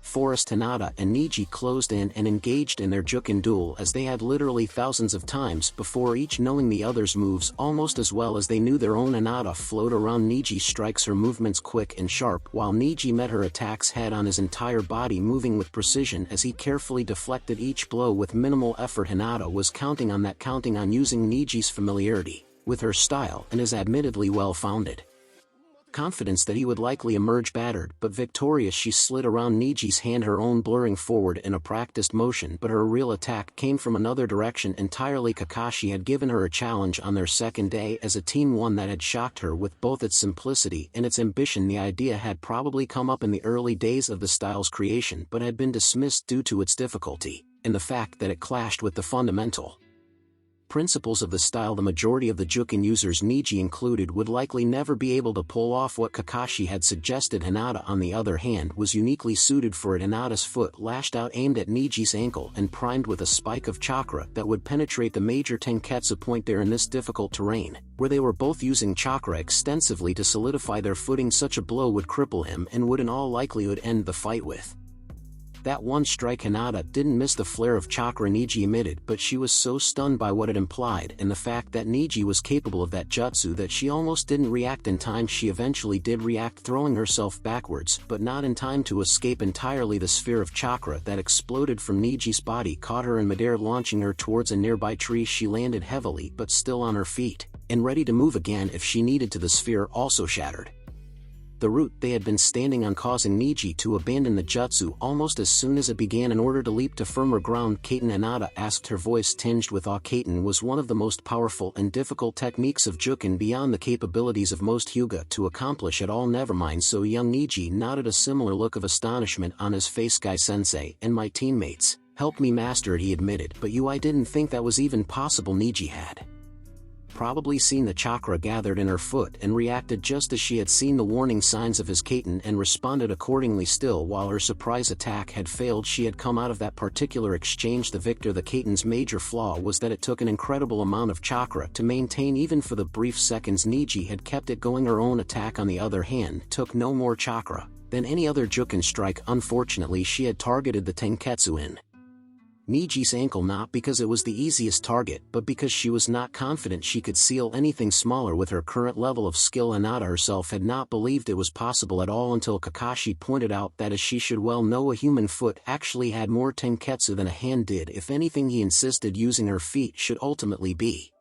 Forest, Hinata and Niji closed in and engaged in their Jukin duel as they had literally thousands of times before, each knowing the other's moves almost as well as they knew their own. Hinata flowed around Niji's strikes, her movements quick and sharp, while Niji met her attacks head on, his entire body moving with precision as he carefully deflected each blow with minimal effort. Hinata was counting on using Niji's familiarity with her style and his admittedly well-founded confidence that he would likely emerge battered but victorious. She slid around Niji's hand, her own blurring forward in a practiced motion, but her real attack came from another direction entirely. Kakashi had given her a challenge on their second day as a team, one that had shocked her with both its simplicity and its ambition. The idea had probably come up in the early days of the style's creation but had been dismissed due to its difficulty and the fact that it clashed with the fundamental principles of the style. The majority of the Jukin users, Niji included, would likely never be able to pull off what Kakashi had suggested. Hinata, on the other hand, was uniquely suited for it. Hinata's foot lashed out, aimed at Niji's ankle and primed with a spike of chakra that would penetrate the major tenketsu point there. In this difficult terrain, where they were both using chakra extensively to solidify their footing, such a blow would cripple him and would in all likelihood end the fight with that one strike. Hinata didn't miss the flare of chakra Niji emitted, but she was so stunned by what it implied and the fact that Niji was capable of that jutsu that she almost didn't react in time. She eventually did react, throwing herself backwards, but not in time to escape entirely. The sphere of chakra that exploded from Niji's body caught her in midair, launching her towards a nearby tree. She landed heavily but still on her feet, and ready to move again if she needed to. The sphere also shattered the root they had been standing on, causing Niji to abandon the jutsu almost as soon as it began in order to leap to firmer ground. Kaiten, Hinata asked, her voice tinged with awe. Kaiten was one of the most powerful and difficult techniques of Jukin, beyond the capabilities of most Hyuga to accomplish at all. Never mind. So young Niji nodded, a similar look of astonishment on his face. Guy-sensei and my teammates helped me master it, he admitted, but I didn't think that was even possible. Niji had probably seen the chakra gathered in her foot and reacted just as she had seen the warning signs of his Kaiten and responded accordingly. Still, while her surprise attack had failed, she had come out of that particular exchange the victor. The Kaiten's major flaw was that it took an incredible amount of chakra to maintain even for the brief seconds Niji had kept it going. Her own attack, on the other hand, took no more chakra than any other Jukin strike. Unfortunately, she had targeted the tenketsu in Niji's ankle, not because it was the easiest target, but because she was not confident she could seal anything smaller with her current level of skill. Hinata herself had not believed it was possible at all until Kakashi pointed out that, as she should well know, a human foot actually had more tenketsu than a hand did. If anything, he insisted, using her feet should ultimately be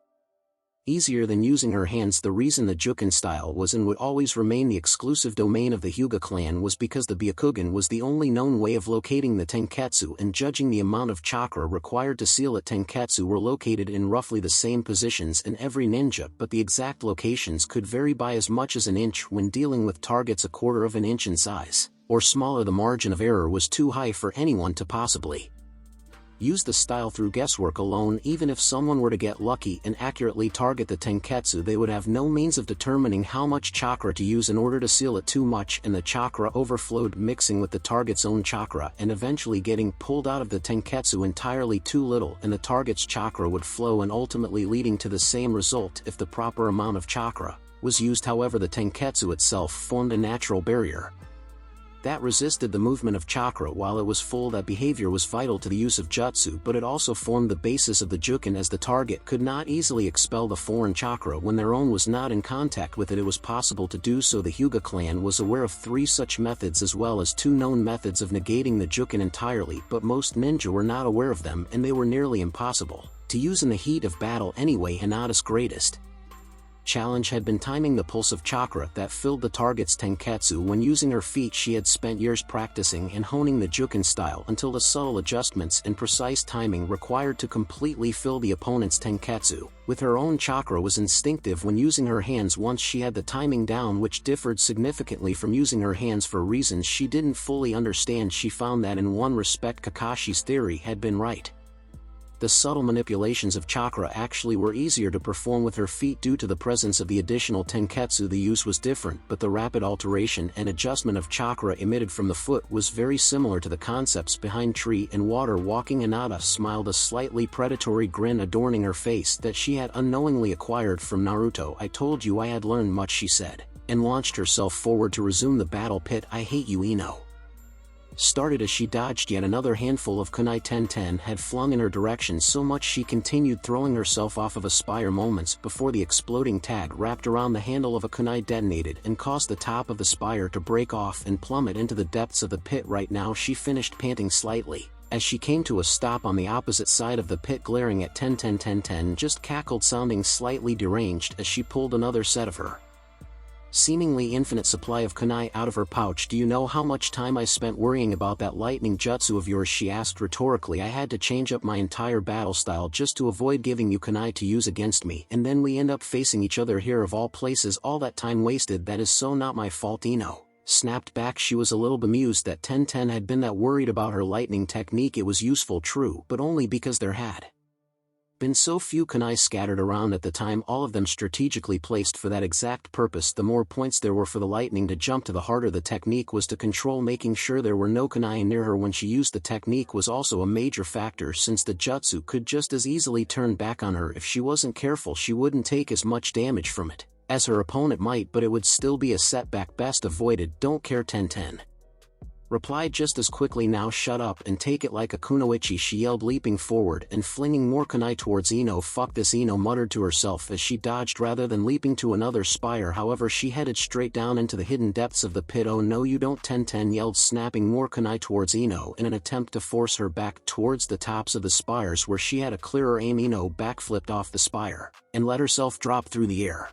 easier than using her hands. The reason the Juken style was and would always remain the exclusive domain of the Hyuga clan was because the Byakugan was the only known way of locating the Tenketsu, and judging the amount of chakra required to seal a Tenketsu were located in roughly the same positions in every ninja, but the exact locations could vary by as much as an inch when dealing with targets a quarter of an inch in size, or smaller. The margin of error was too high for anyone to possibly use the style through guesswork alone. Even if someone were to get lucky and accurately target the Tenketsu, they would have no means of determining how much chakra to use in order to seal it. Too much and the chakra overflowed, mixing with the target's own chakra and eventually getting pulled out of the Tenketsu. Entirely too little and the target's chakra would flow, and ultimately leading to the same result if the proper amount of chakra was used. However, the Tenketsu itself formed a natural barrier that resisted the movement of chakra while it was full. That behavior was vital to the use of jutsu, but it also formed the basis of the Juken, as the target could not easily expel the foreign chakra when their own was not in contact with it. It was possible to do so. The Hyuga clan was aware of 3 such methods, as well as 2 known methods of negating the Juken entirely, but most ninja were not aware of them, and they were nearly impossible to use in the heat of battle anyway. Hinata's greatest challenge had been timing the pulse of chakra that filled the target's Tenketsu. When using her feet, she had spent years practicing and honing the Juken style until the subtle adjustments and precise timing required to completely fill the opponent's Tenketsu with her own chakra was instinctive when using her hands. Once she had the timing down, which differed significantly from using her hands for reasons she didn't fully understand, she found that in one respect Kakashi's theory had been right. The subtle manipulations of chakra actually were easier to perform with her feet due to the presence of the additional Tenketsu. The use was different, but the rapid alteration and adjustment of chakra emitted from the foot was very similar to the concepts behind tree and water walking. Hinata smiled, a slightly predatory grin adorning her face that she had unknowingly acquired from Naruto. "I told you I had learned much," she said, and launched herself forward to resume the battle pit. "I hate you, Ino," started as she dodged yet another handful of kunai Tenten had flung in her direction. So much she continued throwing herself off of a spire moments before the exploding tag wrapped around the handle of a kunai detonated and caused the top of the spire to break off and plummet into the depths of the pit. Right now she finished, panting slightly as she came to a stop on the opposite side of the pit, glaring at Tenten just cackled, sounding slightly deranged as she pulled another set of her seemingly infinite supply of kunai out of her pouch. "Do you know how much time I spent worrying about that lightning jutsu of yours?" she asked rhetorically. "I had to change up my entire battle style just to avoid giving you kunai to use against me, and then we end up facing each other here of all places. All that time wasted." "That is so not my fault," Ino snapped back. She was a little bemused that Tenten had been that worried about her lightning technique. It was useful, true, but only because there had been so few kunai scattered around at the time, all of them strategically placed for that exact purpose. The more points there were for the lightning to jump to, the harder the technique was to control. Making sure there were no kunai near her when she used the technique was also a major factor, since the jutsu could just as easily turn back on her. If she wasn't careful, she wouldn't take as much damage from it as her opponent might, but it would still be a setback best avoided. "Don't care," Tenten replied just as quickly. "Now shut up and take it like a kunoichi," she yelled, leaping forward and flinging more kunai towards Ino. "Fuck this," Ino muttered to herself as she dodged rather than leaping to another spire. However, she headed straight down into the hidden depths of the pit. "Oh no you don't," Tenten yelled, snapping more kunai towards Ino in an attempt to force her back towards the tops of the spires where she had a clearer aim. Ino backflipped off the spire and let herself drop through the air.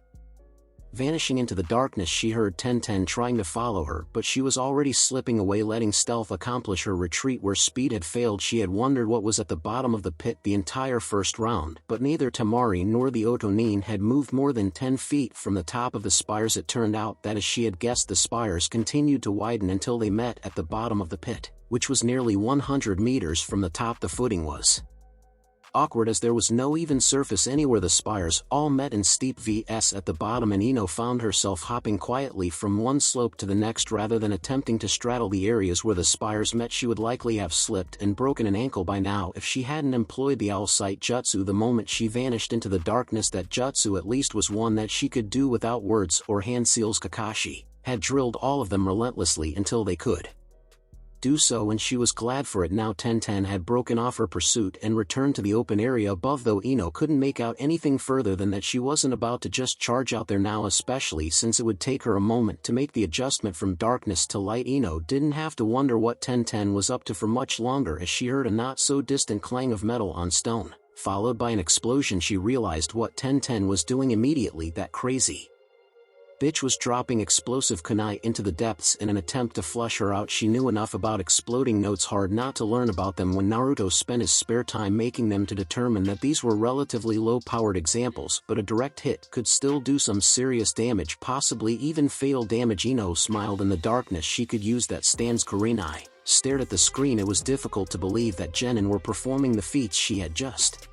Vanishing into the darkness, she heard Tenten trying to follow her, but she was already slipping away, letting stealth accomplish her retreat where speed had failed. She had wondered what was at the bottom of the pit the entire first round, but neither Tamari nor the Otonin had moved more than 10 feet from the top of the spires. It turned out that, as she had guessed, the spires continued to widen until they met at the bottom of the pit, which was nearly 100 meters from the top. The footing was awkward as there was no even surface anywhere. The spires all met in steep VS at the bottom, and Ino found herself hopping quietly from one slope to the next rather than attempting to straddle the areas where the spires met. She would likely have slipped and broken an ankle by now if she hadn't employed the owl sight jutsu the moment she vanished into the darkness. That jutsu at least was one that she could do without words or hand seals. Kakashi had drilled all of them relentlessly until they could do so, and she was glad for it. Now Tenten had broken off her pursuit and returned to the open area above, though Ino couldn't make out anything further than that she wasn't about to just charge out there now, especially since it would take her a moment to make the adjustment from darkness to light. Ino didn't have to wonder what Tenten was up to for much longer as she heard a not so distant clang of metal on stone. Followed by an explosion. She realized what Tenten was doing immediately. That crazy bitch was dropping explosive kunai into the depths in an attempt to flush her out. She knew enough about exploding notes hard not to learn about them when Naruto spent his spare time making them to determine that these were relatively low-powered examples, but a direct hit could still do some serious damage, possibly even fatal damage. Ino smiled in the darkness. She could use that stands Kurenai. Stared at the screen. It was difficult to believe that genin were performing the feats she had just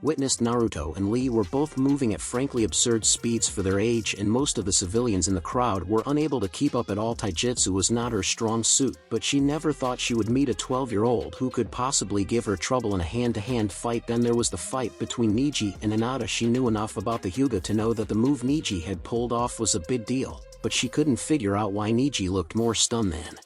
witnessed. Naruto and Lee were both moving at frankly absurd speeds for their age, and most of the civilians in the crowd were unable to keep up at all. Taijutsu was not her strong suit, but she never thought she would meet a 12-year-old who could possibly give her trouble in a hand-to-hand fight. Then there was the fight between Neji and Hinata. She knew enough about the Hyuga to know that the move Neji had pulled off was a big deal, but she couldn't figure out why Neji looked more stunned than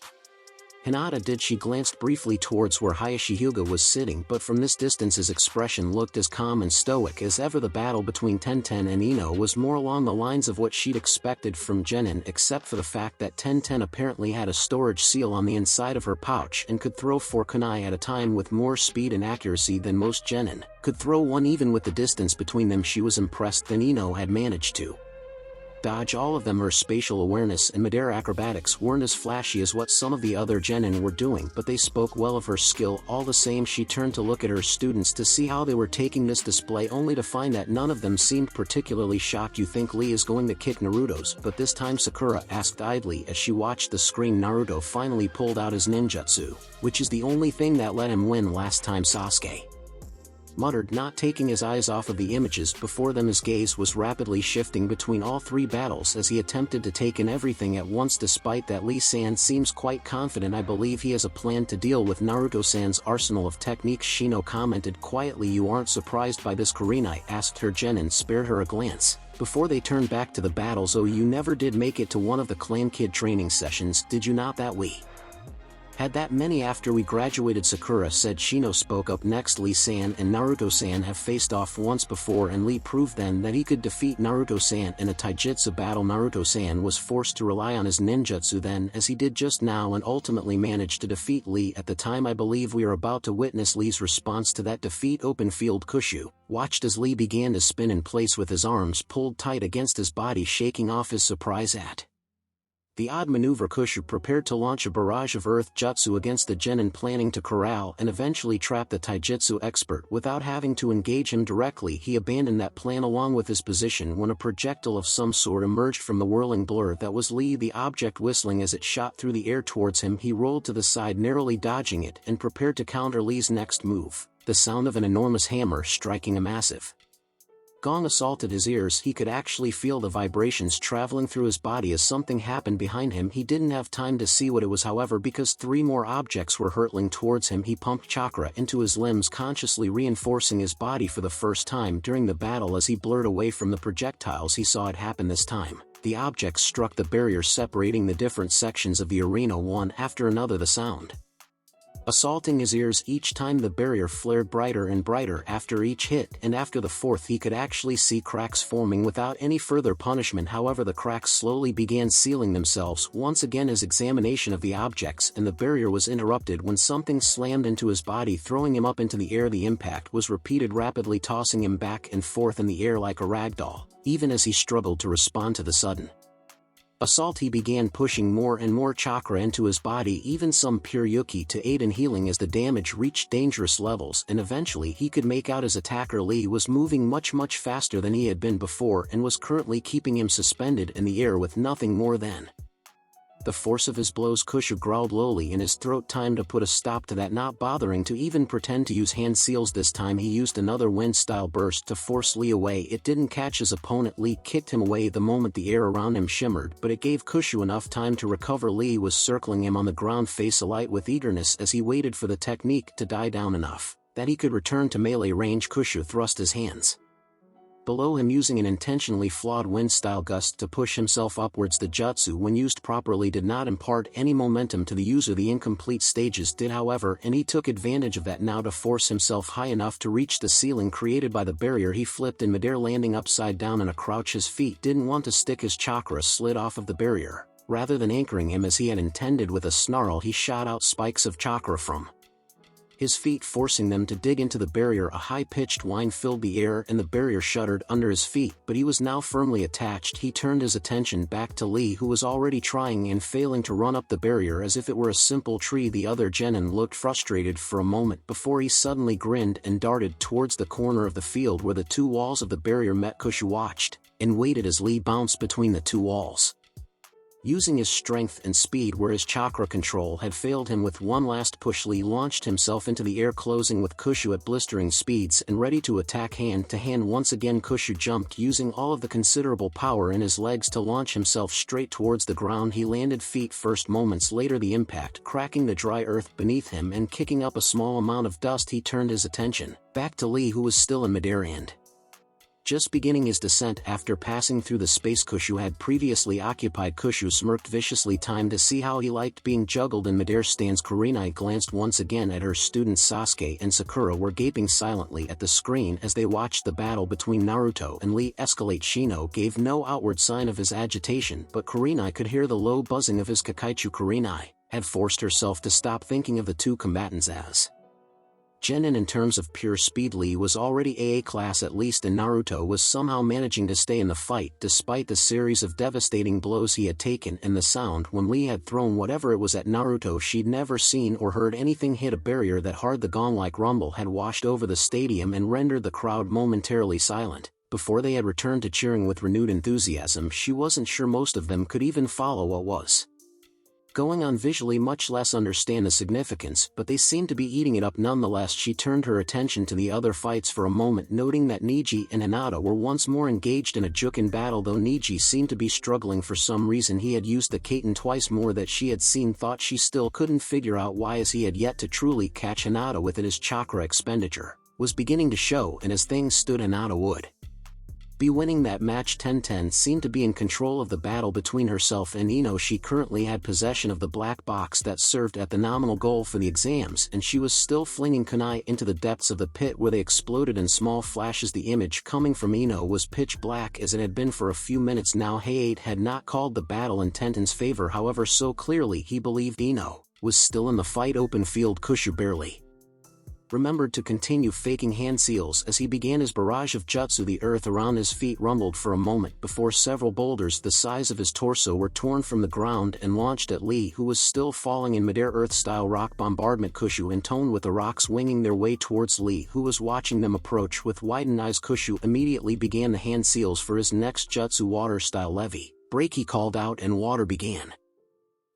Hinata did. She glanced briefly towards where Hayashi Hyuga was sitting, but from this distance his expression looked as calm and stoic as ever. The battle between Tenten and Ino was more along the lines of what she'd expected from genin, except for the fact that Tenten apparently had a storage seal on the inside of her pouch and could throw 4 kunai at a time with more speed and accuracy than most genin could throw one. Even with the distance between them, she was impressed that Ino had managed to dodge all of them. Her spatial awareness and midair acrobatics weren't as flashy as what some of the other genin were doing, but they spoke well of her skill. All the same, she turned to look at her students to see how they were taking this display, only to find that none of them seemed particularly shocked. You think Lee is going to kick Naruto's butt this time? Sakura asked idly as she watched the screen. Naruto finally pulled out his ninjutsu, which is the only thing that let him win last time. Sasuke muttered, not taking his eyes off of the images before them. His gaze was rapidly shifting between all 3 battles as he attempted to take in everything at once. Despite that, Lee-san seems quite confident. I believe he has a plan to deal with Naruto-san's arsenal of techniques. Shino commented quietly. You aren't surprised by this? Kurenai asked her. Genin spared her a glance before they turned back to the battles. Oh, you never did make it to one of the clan kid training sessions, did you not? That we had that many after we graduated, Sakura said. Shino spoke up next. Lee-san and Naruto-san have faced off once before, and Lee proved then that he could defeat Naruto-san in a taijutsu battle. Naruto-san was forced to rely on his ninjutsu then, as he did just now, and ultimately managed to defeat Lee at the time. I believe we are about to witness Lee's response to that defeat. Open field. Kushu watched as Lee began to spin in place with his arms pulled tight against his body, shaking off his surprise at the odd maneuver. Kushu prepared to launch a barrage of earth jutsu against the genin, planning to corral and eventually trap the taijutsu expert without having to engage him directly. He abandoned that plan along with his position when a projectile of some sort emerged from the whirling blur that was Lee, the object whistling as it shot through the air towards him. He rolled to the side, narrowly dodging it, and prepared to counter Lee's next move. The sound of an enormous hammer striking a massive gong assaulted his ears. He could actually feel the vibrations traveling through his body as something happened behind him. He didn't have time to see what it was, however, because 3 more objects were hurtling towards him. He pumped chakra into his limbs, consciously reinforcing his body for the first time during the battle. As he blurred away from the projectiles, he saw it happen this time. The objects struck the barrier separating the different sections of the arena one after another, the sound assaulting his ears each time. The barrier flared brighter and brighter after each hit, and after the 4th he could actually see cracks forming without any further punishment. However, the cracks slowly began sealing themselves once again. His examination of the objects and the barrier was interrupted when something slammed into his body, throwing him up into the air. The impact was repeated, rapidly tossing him back and forth in the air like a ragdoll. Even as he struggled to respond to the sudden assault, he began pushing more and more chakra into his body, even some pure yuki, to aid in healing as the damage reached dangerous levels, and eventually he could make out his attacker. Lee was moving much faster than he had been before and was currently keeping him suspended in the air with nothing more than the force of his blows. Kushu growled lowly in his throat. Time to put a stop to that, not bothering to even pretend to use hand seals. This time he used another wind-style burst to force Lee away. It didn't catch his opponent. Lee kicked him away the moment the air around him shimmered, but it gave Kushu enough time to recover. Lee was circling him on the ground, face alight with eagerness as he waited for the technique to die down enough that he could return to melee range. Kushu thrust his hands below him, using an intentionally flawed wind-style gust to push himself upwards. The jutsu, when used properly, did not impart any momentum to the user. The incomplete stages did, however, and he took advantage of that now to force himself high enough to reach the ceiling created by the barrier. He flipped in midair, landing upside down in a crouch. His feet didn't want to stick. His chakra slid off of the barrier. Rather than anchoring him as he had intended with a snarl, he shot out spikes of chakra from his feet forcing them to dig into the barrier. A high-pitched whine filled the air and the barrier shuddered under his feet, but he was now firmly attached. He turned his attention back to Lee, who was already trying and failing to run up the barrier as if it were a simple tree. The other genin looked frustrated for a moment before he suddenly grinned and darted towards the corner of the field where the two walls of the barrier met. Kushu watched and waited as Lee bounced between the two walls. Using his strength and speed where his chakra control had failed him, with one last push Lee launched himself into the air, closing with Kushu at blistering speeds and ready to attack hand to hand. Once again Kushu jumped, using all of the considerable power in his legs to launch himself straight towards the ground. He landed feet first. Moments later, the impact cracking the dry earth beneath him and kicking up a small amount of dust. He turned his attention back to Lee, who was still in midair and just beginning his descent after passing through the space Kushu had previously occupied. Kushu smirked viciously, time to see how he liked being juggled in midair. Stands Kurenai glanced once again at her students. Sasuke and Sakura were gaping silently at the screen as they watched the battle between Naruto and Lee escalate. Shino gave no outward sign of his agitation, but Kurenai could hear the low buzzing of his Kakaichu. Kurenai had forced herself to stop thinking of the two combatants as genin. In terms of pure speed, Lee was already AA class at least, and Naruto was somehow managing to stay in the fight despite the series of devastating blows he had taken and the sound when Lee had thrown whatever it was at Naruto. She'd never seen or heard anything hit a barrier that hard. The gong-like rumble had washed over the stadium and rendered the crowd momentarily silent before they had returned to cheering with renewed enthusiasm. She wasn't sure most of them could even follow what was going on visually, much less understand the significance, but they seemed to be eating it up nonetheless. She turned her attention to the other fights for a moment, noting that Neji and Hinata were once more engaged in a Jukin battle. Though Neji seemed to be struggling for some reason, he had used the Kaiten twice more that she had seen. Thought she still couldn't figure out why, as he had yet to truly catch Hinata with it. His chakra expenditure was beginning to show, and as things stood, Hinata would be winning that match. 10-10 seemed to be in control of the battle between herself and Ino. She currently had possession of the black box that served at the nominal goal for the exams, and she was still flinging kunai into the depths of the pit where they exploded in small flashes. The image coming from Ino was pitch black as it had been for a few minutes now. Hayate had not called the battle in Tenten's favor, however, so clearly he believed Ino was still in the fight. Open field. Kushu barely remembered to continue faking hand seals as he began his barrage of jutsu. The earth around his feet rumbled for a moment before several boulders the size of his torso were torn from the ground and launched at Lee, who was still falling in midair. Earth-style rock bombardment. Kushu intoned with the rocks winging their way towards Lee, who was watching them approach with widened eyes. Kushu immediately began the hand seals for his next jutsu, water-style levy break, he called out, and water began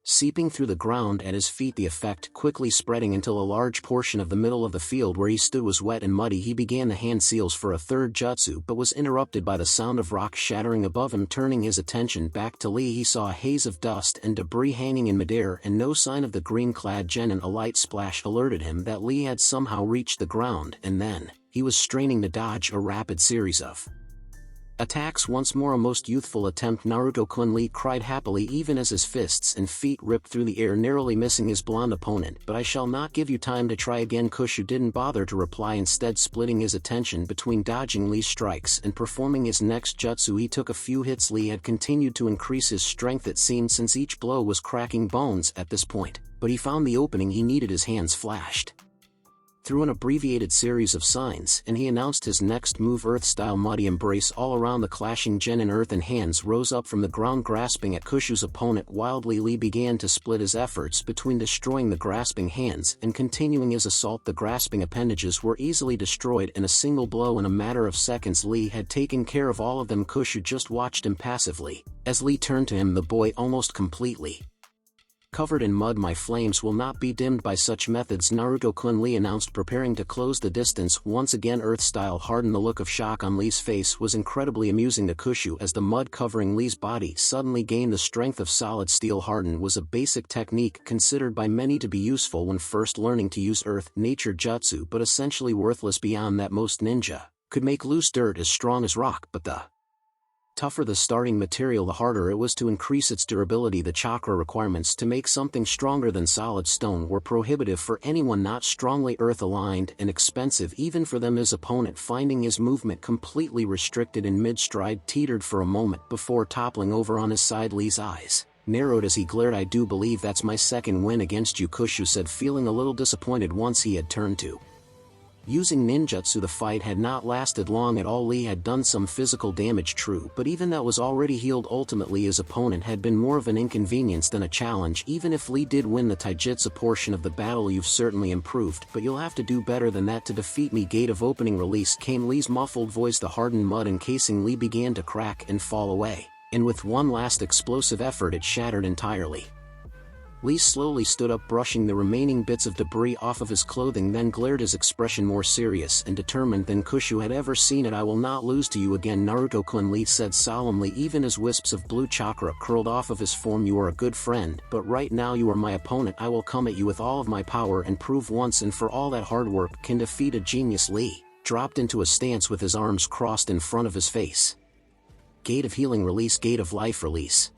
seeping through the ground at his feet, the effect quickly spreading until a large portion of the middle of the field where he stood was wet and muddy. He began the hand seals for a third jutsu but was interrupted by the sound of rocks shattering above him. Turning his attention back to Lee, he saw a haze of dust and debris hanging in midair and no sign of the green-clad genin. A light splash alerted him that Lee had somehow reached the ground, and then he was straining to dodge a rapid series of attacks. Once more a most youthful attempt. Naruto-kun, Lee cried happily even as his fists and feet ripped through the air, narrowly missing his blonde opponent. But I shall not give you time to try again. Kushu didn't bother to reply, instead splitting his attention between dodging Lee's strikes and performing his next jutsu. He took a few hits. Lee had continued to increase his strength, it seemed, since each blow was cracking bones at this point, but he found the opening he needed. His hands flashed through an abbreviated series of signs, and he announced his next move, Earth-style muddy embrace. All around the clashing genin, earth and hands rose up from the ground, grasping at Kushu's opponent wildly. Lee began to split his efforts between destroying the grasping hands and continuing his assault. The grasping appendages were easily destroyed in a single blow. In a matter of seconds, Lee had taken care of all of them. Kushu just watched impassively as Lee turned to him, the boy almost completely covered in mud. My flames will not be dimmed by such methods, Naruto-kun, Lee announced, preparing to close the distance. Once again Earth-style hardened. The look of shock on Lee's face was incredibly amusing to Kushu as the mud covering Lee's body suddenly gained the strength of solid steel. Harden was a basic technique considered by many to be useful when first learning to use earth-nature jutsu, but essentially worthless beyond that. Most ninja could make loose dirt as strong as rock, but the tougher the starting material, the harder it was to increase its durability. The chakra requirements to make something stronger than solid stone were prohibitive for anyone not strongly earth-aligned, and expensive even for them. His opponent, finding his movement completely restricted in mid-stride, teetered for a moment before toppling over on his side. Lee's eyes narrowed as he glared. "I do believe that's my second win against you," Kushu said, feeling a little disappointed once he had turned to using ninjutsu. The fight had not lasted long at all. Lee had done some physical damage, true, but even that was already healed. Ultimately his opponent had been more of an inconvenience than a challenge. "Even if Lee did win the taijutsu portion of the battle, you've certainly improved, but you'll have to do better than that to defeat me." Gate of opening release came Lee's muffled voice. The hardened mud encasing Lee began to crack and fall away, and with one last explosive effort it shattered entirely. Lee slowly stood up, brushing the remaining bits of debris off of his clothing, then glared, his expression more serious and determined than Kushu had ever seen it. "I will not lose to you again, Naruto-kun," Lee said solemnly, even as wisps of blue chakra curled off of his form. "You are a good friend, but right now you are my opponent. I will come at you with all of my power and prove once and for all that hard work can defeat a genius." Lee dropped into a stance with his arms crossed in front of his face. Gate of healing release. Gate of life release.